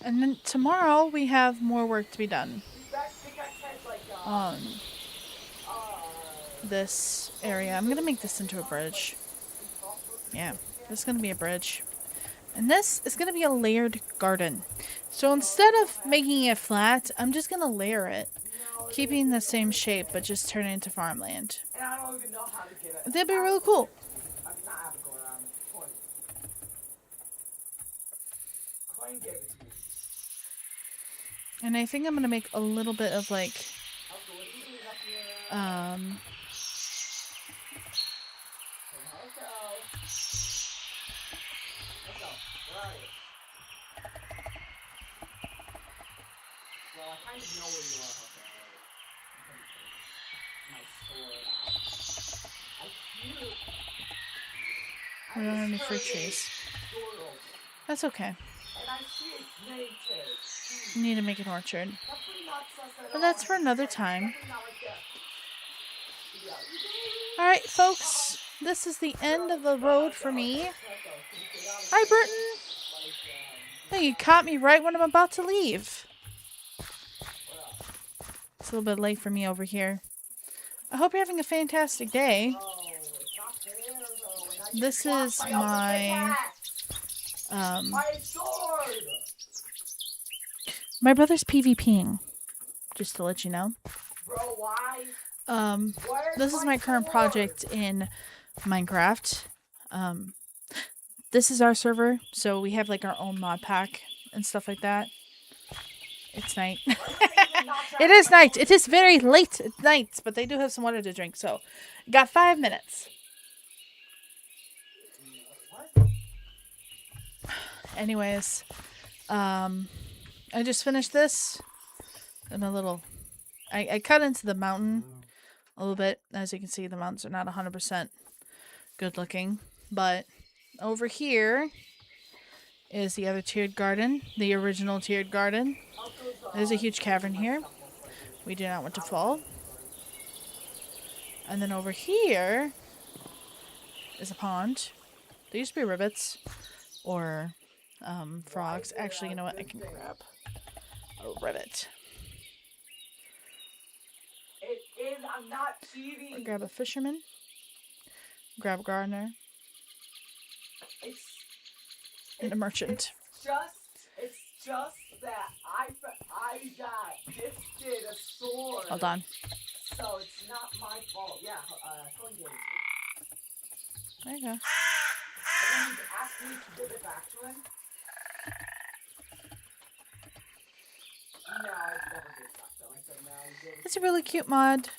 And then tomorrow we have more work to be done. That pickaxe has like This area. I'm gonna make this into a bridge. Yeah, this is gonna be a bridge. And this is gonna be a layered garden. So instead of making it flat, I'm just gonna layer it. keeping the same shape, but just turn it into farmland. And I don't even know how to get it. That'd be really cool. I'm not Abigail, Coin. Coin gave it to me. And I think I'm gonna make a little bit of like, Abigail, what are you doing up here? um, Let's go. Where are you? Well, I kind of know where you are. Okay. My sword out. I hear. we don't have any fruit trees. That's okay. And I see its name tag. We need to make an orchard. That's pretty not sus at But all. that's for another time. Definitely not like that. Yeah. Alright, folks. This is the end of the road for me. Hi, Burton. Hey, you caught me right when I'm about to leave. It's a little bit late for me over here. I hope you're having a fantastic day. This is my my brother's PvPing, just to let you know. Bro, why? This is my current project in Minecraft. This is our server, so we have like our own mod pack and stuff like that. It's night. It is night. It is very late at night, but they do have some water to drink, so got 5 minutes. Anyways, I just finished this and a little. I cut into the mountain a little bit. As you can see, the mountains are not 100% good looking, but over here is the other tiered garden, the original tiered garden. There's a huge cavern here. We do not want to fall. And then over here is a pond. There used to be rivets or frogs. Actually, you know what? I can grab a rivet. It is. I'm not cheating. Grab a fisherman. Grab a gardener. And a merchant. It's just that I got gifted a sword. Hold on. So it's not my fault. Yeah, Coin gave it to me. There you go. And then he asked me to give it back to him. No, I never gave it back to him. I said, no, you gave it. It's a really cute mod.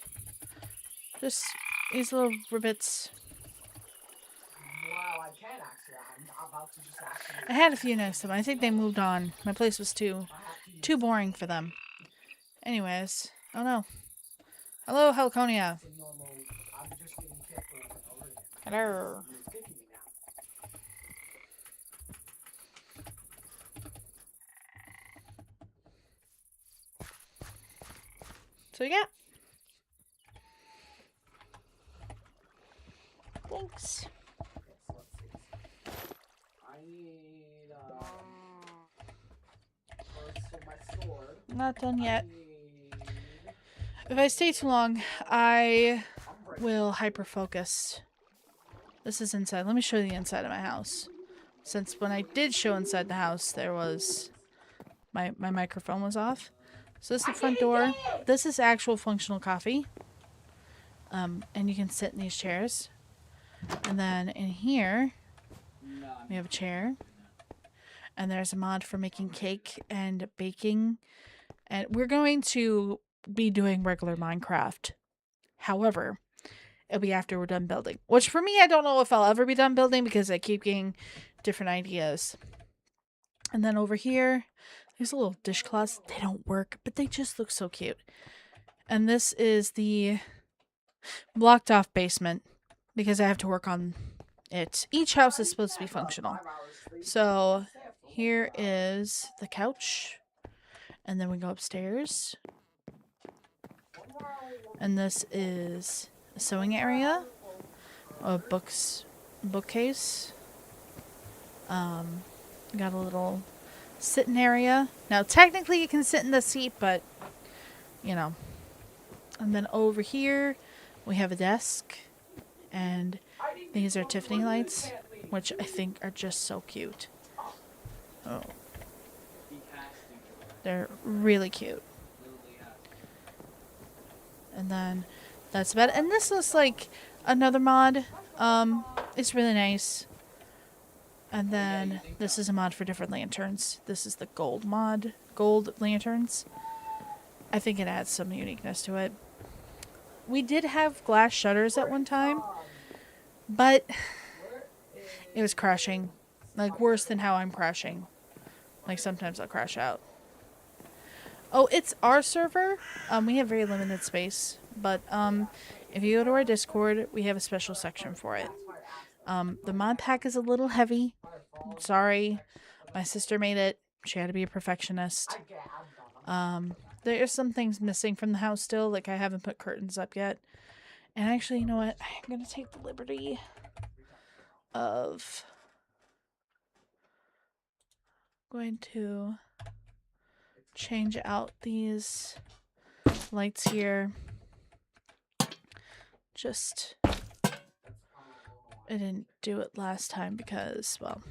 Just these little ribbits. Wow, I can actually. I'm about to just actually. I had a few next to them. I think they moved on. My place was too boring for them. Anyways, oh no. Hello, Halconia. Hello. So yeah. Thanks. I need first for my sword. Not done yet. If I stay too long, I will hyper focus. This is inside. Let me show you the inside of my house. Since when I did show inside the house, there was my microphone was off. So this is the front door. This is actual functional coffee. And you can sit in these chairs. And then in here, we have a chair. And there's a mod for making cake and baking. And we're going to be doing regular Minecraft. However, it'll be after we're done building. Which for me, I don't know if I'll ever be done building because I keep getting different ideas. And then over here, there's a little dishcloths. They don't work, but they just look so cute. And this is the blocked off basement because I have to work on it. Each house is supposed to be functional. So here is the couch. And then we go upstairs. And this is a sewing area. A bookcase. Got a little sitting area. Now technically you can sit in the seat, but you know. And then over here we have a desk. And these are Tiffany lights, which I think are just so cute. Oh. They're really cute. And then that's about it. And this is like another mod. It's really nice. And then this is a mod for different lanterns. This is the gold mod. Gold lanterns. I think it adds some uniqueness to it. We did have glass shutters at one time, but it was crashing. Like worse than how I'm crashing. Like sometimes I'll crash out. Oh, it's our server. We have very limited space, but if you go to our Discord, we have a special section for it. The mod pack is a little heavy. Sorry, my sister made it. She had to be a perfectionist. There are some things missing from the house still, like I haven't put curtains up yet. And actually, you know what? I'm gonna take the liberty of going to change out these lights here. Just I didn't do it last time because, well,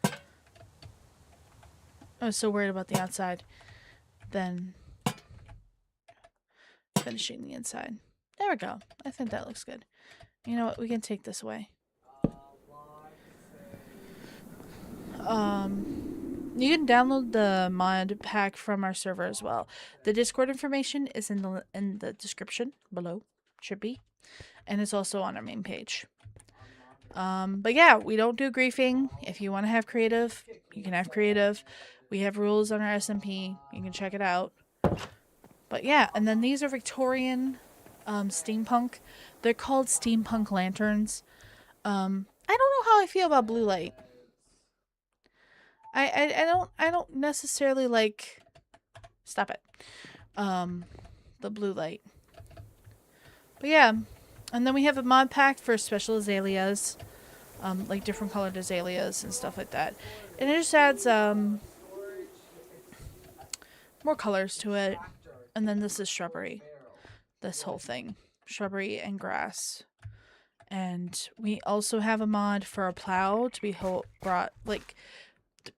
I was so worried about the outside than finishing the inside. There we go. I think that looks good. You know what? We can take this away. You can download the mod pack from our server as well. The Discord information is in the description below. Should be. And it's also on our main page. But yeah, we don't do griefing. If you want to have creative, you can have creative. We have rules on our SMP. You can check it out. But yeah, and then these are Victorian steampunk. They're called steampunk lanterns. I don't know how I feel about blue light. I don't necessarily like, stop it. The blue light. But yeah, and then we have a mod pack for special azaleas, like different colored azaleas and stuff like that. And it just adds more colors to it. And then this is shrubbery. This whole thing, shrubbery and grass. And we also have a mod for a plow to be brought, like,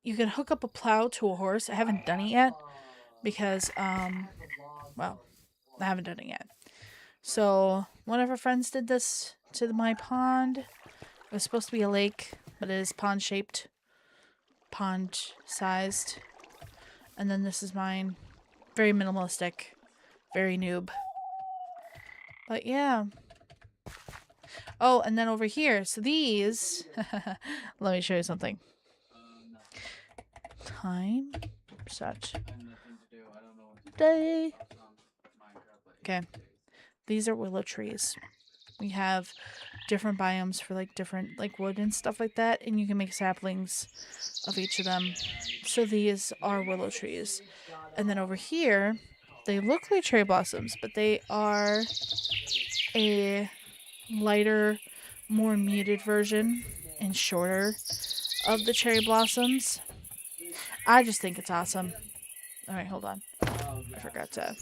you can hook up a plow to a horse. I haven't done it yet because, well, I haven't done it yet. So one of our friends did this to my pond. It was supposed to be a lake, but it is pond-shaped, pond-sized. And then this is mine. Very minimalistic, very noob. But yeah. Oh, and then over here, so these, let me show you something. Time, such day. Okay, these are willow trees. We have different biomes for like different like wood and stuff like that, and you can make saplings of each of them. So these are willow trees. And then over here, they look like cherry blossoms, but they are a lighter, more muted version and shorter of the cherry blossoms. I just think it's awesome. Alright, hold on. I forgot to.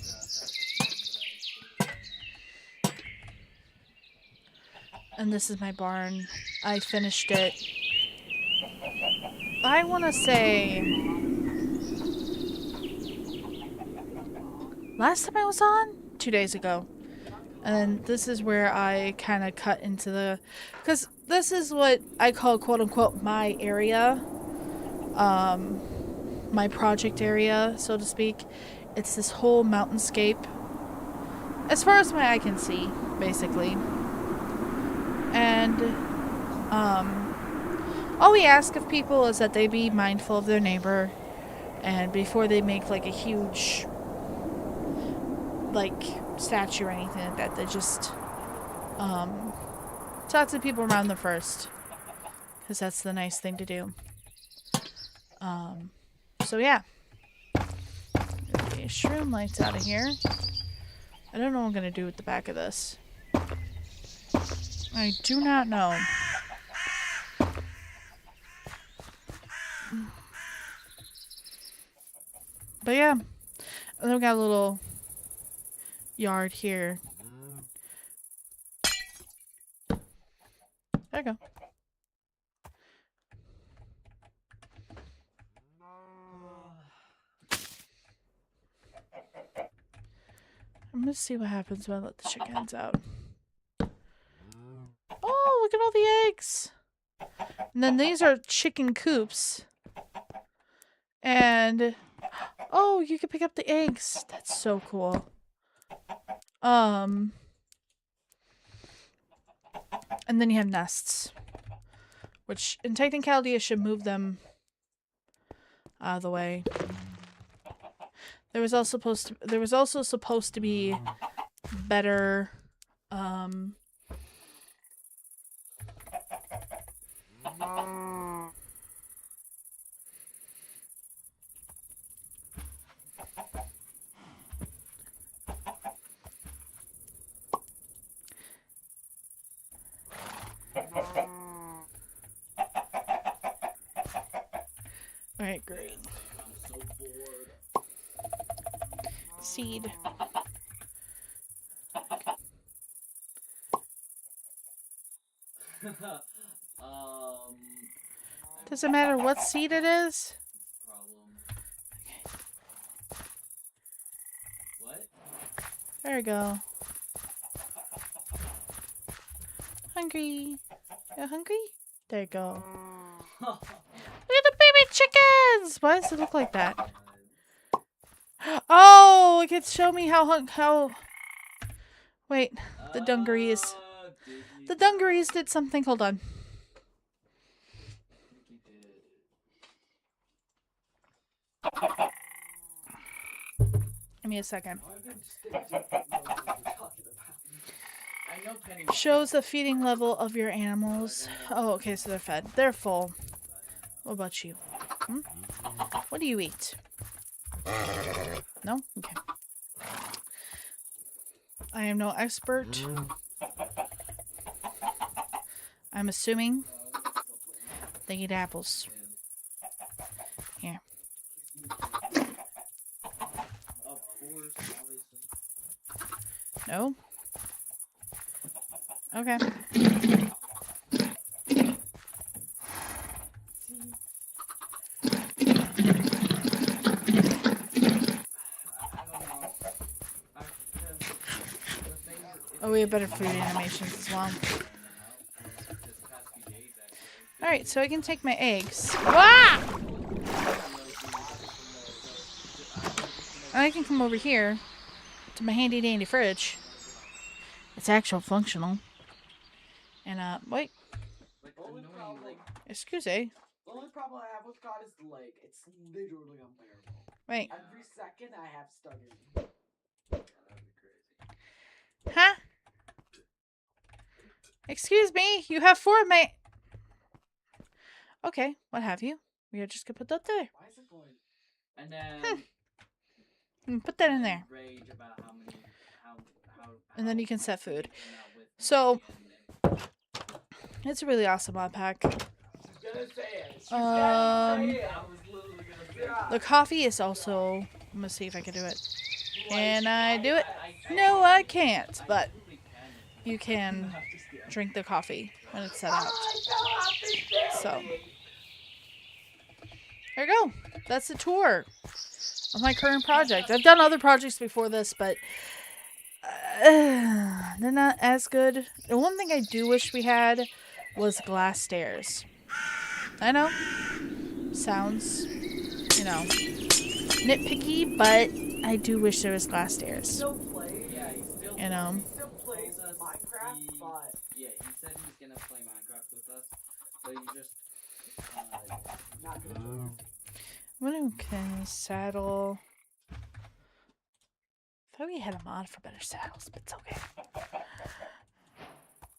And this is my barn. I finished it. I want to say last time I was on? 2 days ago. And this is where I kind of cut into the... Because this is what I call quote-unquote my area. My project area, so to speak. It's this whole mountainscape. As far as my eye can see, basically. And all we ask of people is that they be mindful of their neighbor. And before they make like a huge like statue or anything like that, they just talk to people around them first, because that's the nice thing to do. So yeah, get the shroom lights out of here. I don't know what I'm gonna do with the back of this. I do not know. But yeah, and then we got a little yard here. There you go. I'm gonna see what happens when I let the chickens out. Oh, look at all the eggs! And then these are chicken coops. And oh, you can pick up the eggs. That's so cool. And then you have nests, which in technicality I should move them out of the way. There was also supposed to be better Alright, great. I'm so bored. Seed. Does it matter what seed it is? Problem. What? There we go. Hungry. You hungry? There you go. Look at the baby chickens! Why does it look like that? Oh, it could show me how. Wait, the dungarees. The dungarees did something. Hold on. Give me a second. Shows the feeding level of your animals. Oh, okay, so they're fed. They're full. What about you? Hmm? What do you eat? No? Okay. I am no expert. I'm assuming they eat apples. Here. No? Okay. Oh, we have better food animations as well. Alright, so I can take my eggs. Ah! I can come over here to my handy dandy fridge. It's actual functional. And wait. Excuse me. The only problem I have with God is the leg. It's literally unbearable. Wait. Every second I have stuttering. Huh? Excuse me, you have 4 of my... Okay, what have you? We are just gonna put that there. Why is it going? And then... Put that in there. Rage about how many, and then you can set food. So, it's a really awesome mod pack. The coffee is also... I'm gonna see if I can do it. Can I do it? No, I can't, but you can drink the coffee when it's set out. So, there you go. That's the tour of my current project. I've done other projects before this, but they're not as good. The one thing I do wish we had was glass stairs. I know. Sounds, you know, nitpicky, but I do wish there was glass stairs. You know. Yeah, he said he's gonna play Minecraft with us, but you just not gonna do it. Okay, saddle. Thought we had a mod for better saddles, but it's okay.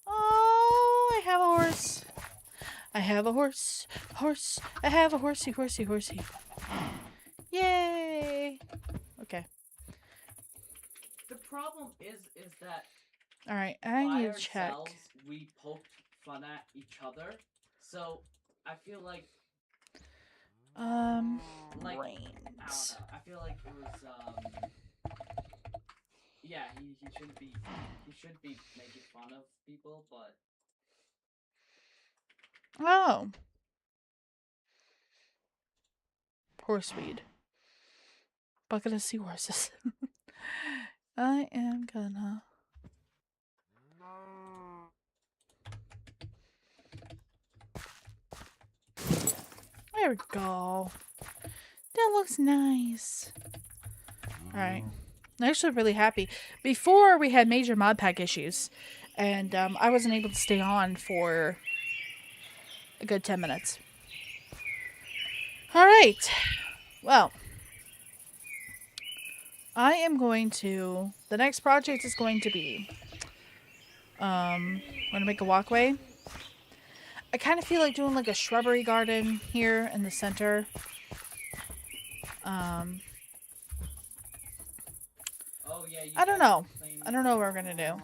Oh, I have a horse. I have a horse. Horse. I have a horsey, horsey, horsey. Yay! Okay. The problem is that alright, I need to check. We poked fun at each other, so I feel like brains. I don't know. I feel like it was yeah, he should be making fun of people, but oh. Horseweed. Bucket of seahorses. I am gonna. There we go. That looks nice. Alright. I'm actually really happy. Before, we had major modpack issues. And I wasn't able to stay on for a good 10 minutes. Alright. Well. I am going to... The next project is going to be... I'm going to make a walkway. I kind of feel like doing like a shrubbery garden here in the center. Oh, yeah, I don't know. I don't know what we're going to do.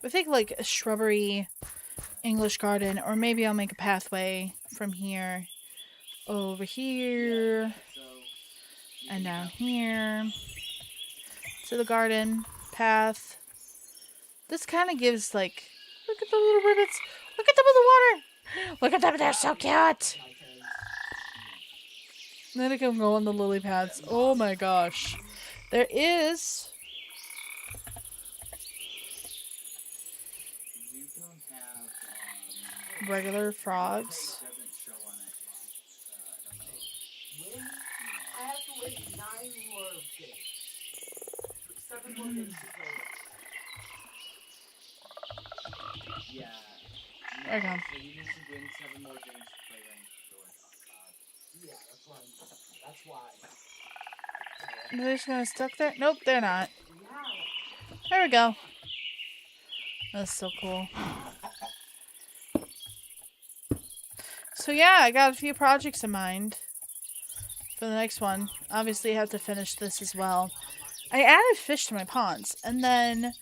I think like a shrubbery English garden, or maybe I'll make a pathway from here over here and down here to the garden path. This kind of gives like, look at the little ribbits. Look at them in the water. Look at them. They're so cute. Then I can go on the lily pads. Oh my gosh. There is... regular frogs. I have to wait 9 more days. 7 more days to play it. Yeah. There you go. So you need to win 7 more games to play ranked. Yeah, that's why. Are they just gonna stuck there? Nope, they're not. Yeah. There we go. That's so cool. So yeah, I got a few projects in mind for the next one. Obviously, I have to finish this as well. I added fish to my ponds, and then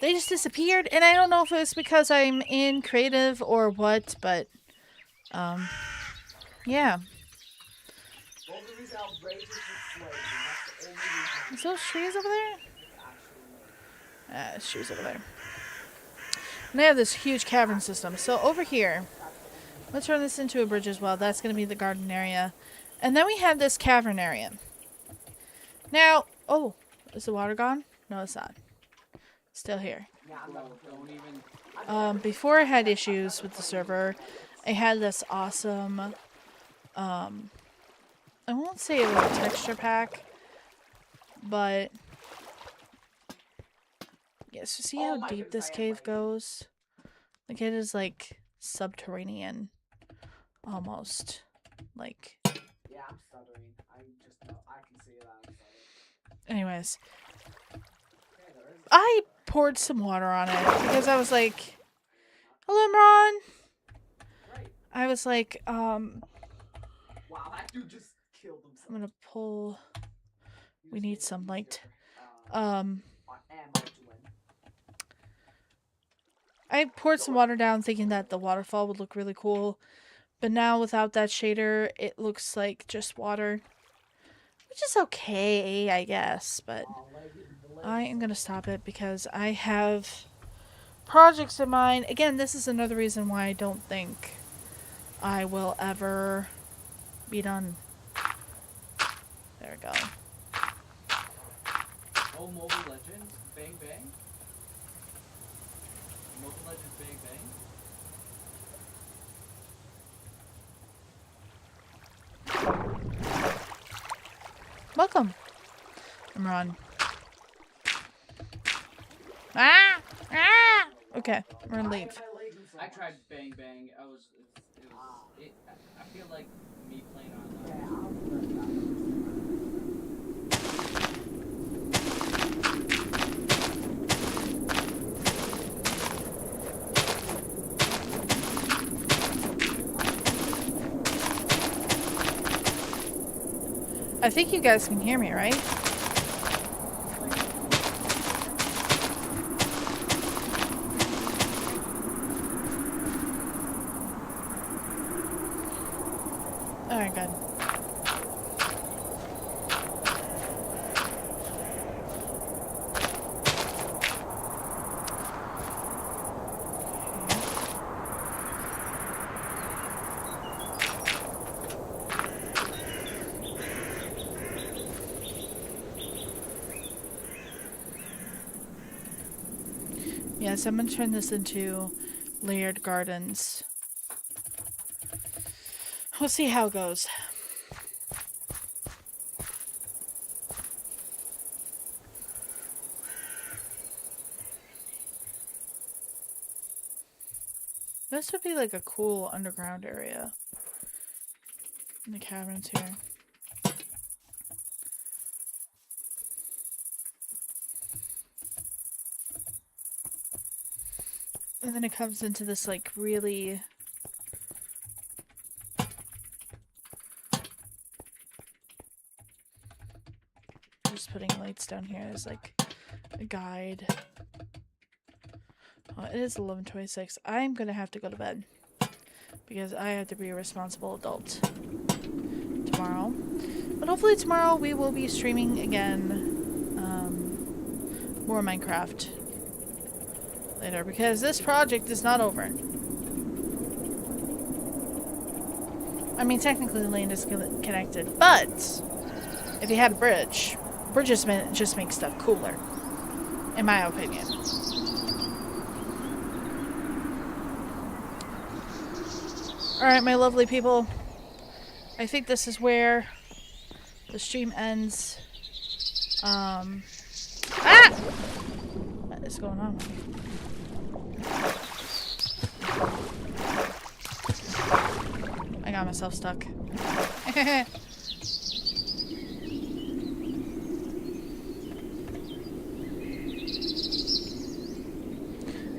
they just disappeared, and I don't know if it's because I'm in creative or what, but, yeah. Is those trees over there? There's trees over there. And they have this huge cavern system. So over here, let's turn this into a bridge as well. That's going to be the garden area. And then we have this cavern area. Now, oh, is the water gone? No, it's not. Still here. Before I had issues with the server, I had this awesome, I won't say it was a texture pack, but, yeah, so see how deep this cave goes? Like, it is, like, subterranean, almost, like... Yeah, I'm stuttering. I can see that I'm stuttering. Anyways. I poured some water on it because I was like, hello, Imran. I was like, wow, that dude just killed himself. I'm gonna pull. We need some light. I poured some water down thinking that the waterfall would look really cool. But now without that shader, it looks like just water. Which is okay, I guess. But I am going to stop it because I have projects in mind. Again, this is another reason why I don't think I will ever be done. There we go. Oh, Mobile Legends, bang bang. Mobile Legends, bang bang. Welcome. Imran. Ah! Ah! Okay, we're gonna leave. I tried bang bang. I feel like me playing online. I think you guys can hear me, right? Alright, good. Yes, I'm gonna turn this into layered gardens. We'll see how it goes. This would be like a cool underground area. In the caverns here. And then it comes into this like really just putting lights down here as like a guide. Oh, it is 11:26. I'm gonna have to go to bed because I have to be a responsible adult tomorrow. But hopefully tomorrow we will be streaming again more Minecraft later because this project is not over. I mean, technically the land is connected, but if you had a bridge, bridges just make stuff cooler, in my opinion. Alright, my lovely people. I think this is where the stream ends. What is going on with me? I got myself stuck.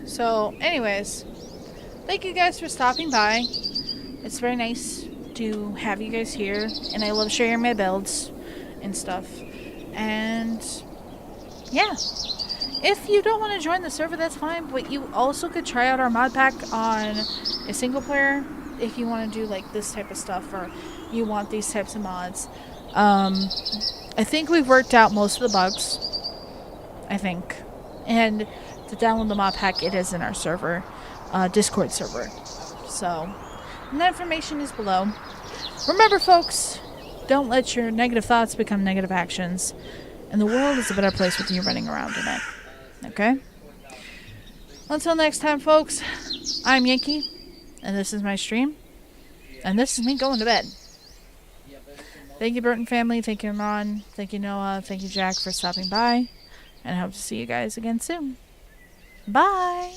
So, anyways, thank you guys for stopping by. It's very nice to have you guys here, and I love sharing my builds and stuff. And yeah, if you don't want to join the server, that's fine, but you also could try out our mod pack on a single player if you want to do like this type of stuff, or you want these types of mods. I think we've worked out most of the bugs, I think, and to download the mod pack, it is in our server, Discord server. So, and that information is below. Remember, folks, don't let your negative thoughts become negative actions, and the world is a better place with you running around in it. Okay? Until next time, folks, I'm Yankee, and this is my stream, and this is me going to bed. Thank you, Burton family. Thank you, Ron. Thank you, Noah. Thank you, Jack, for stopping by, and I hope to see you guys again soon. Bye!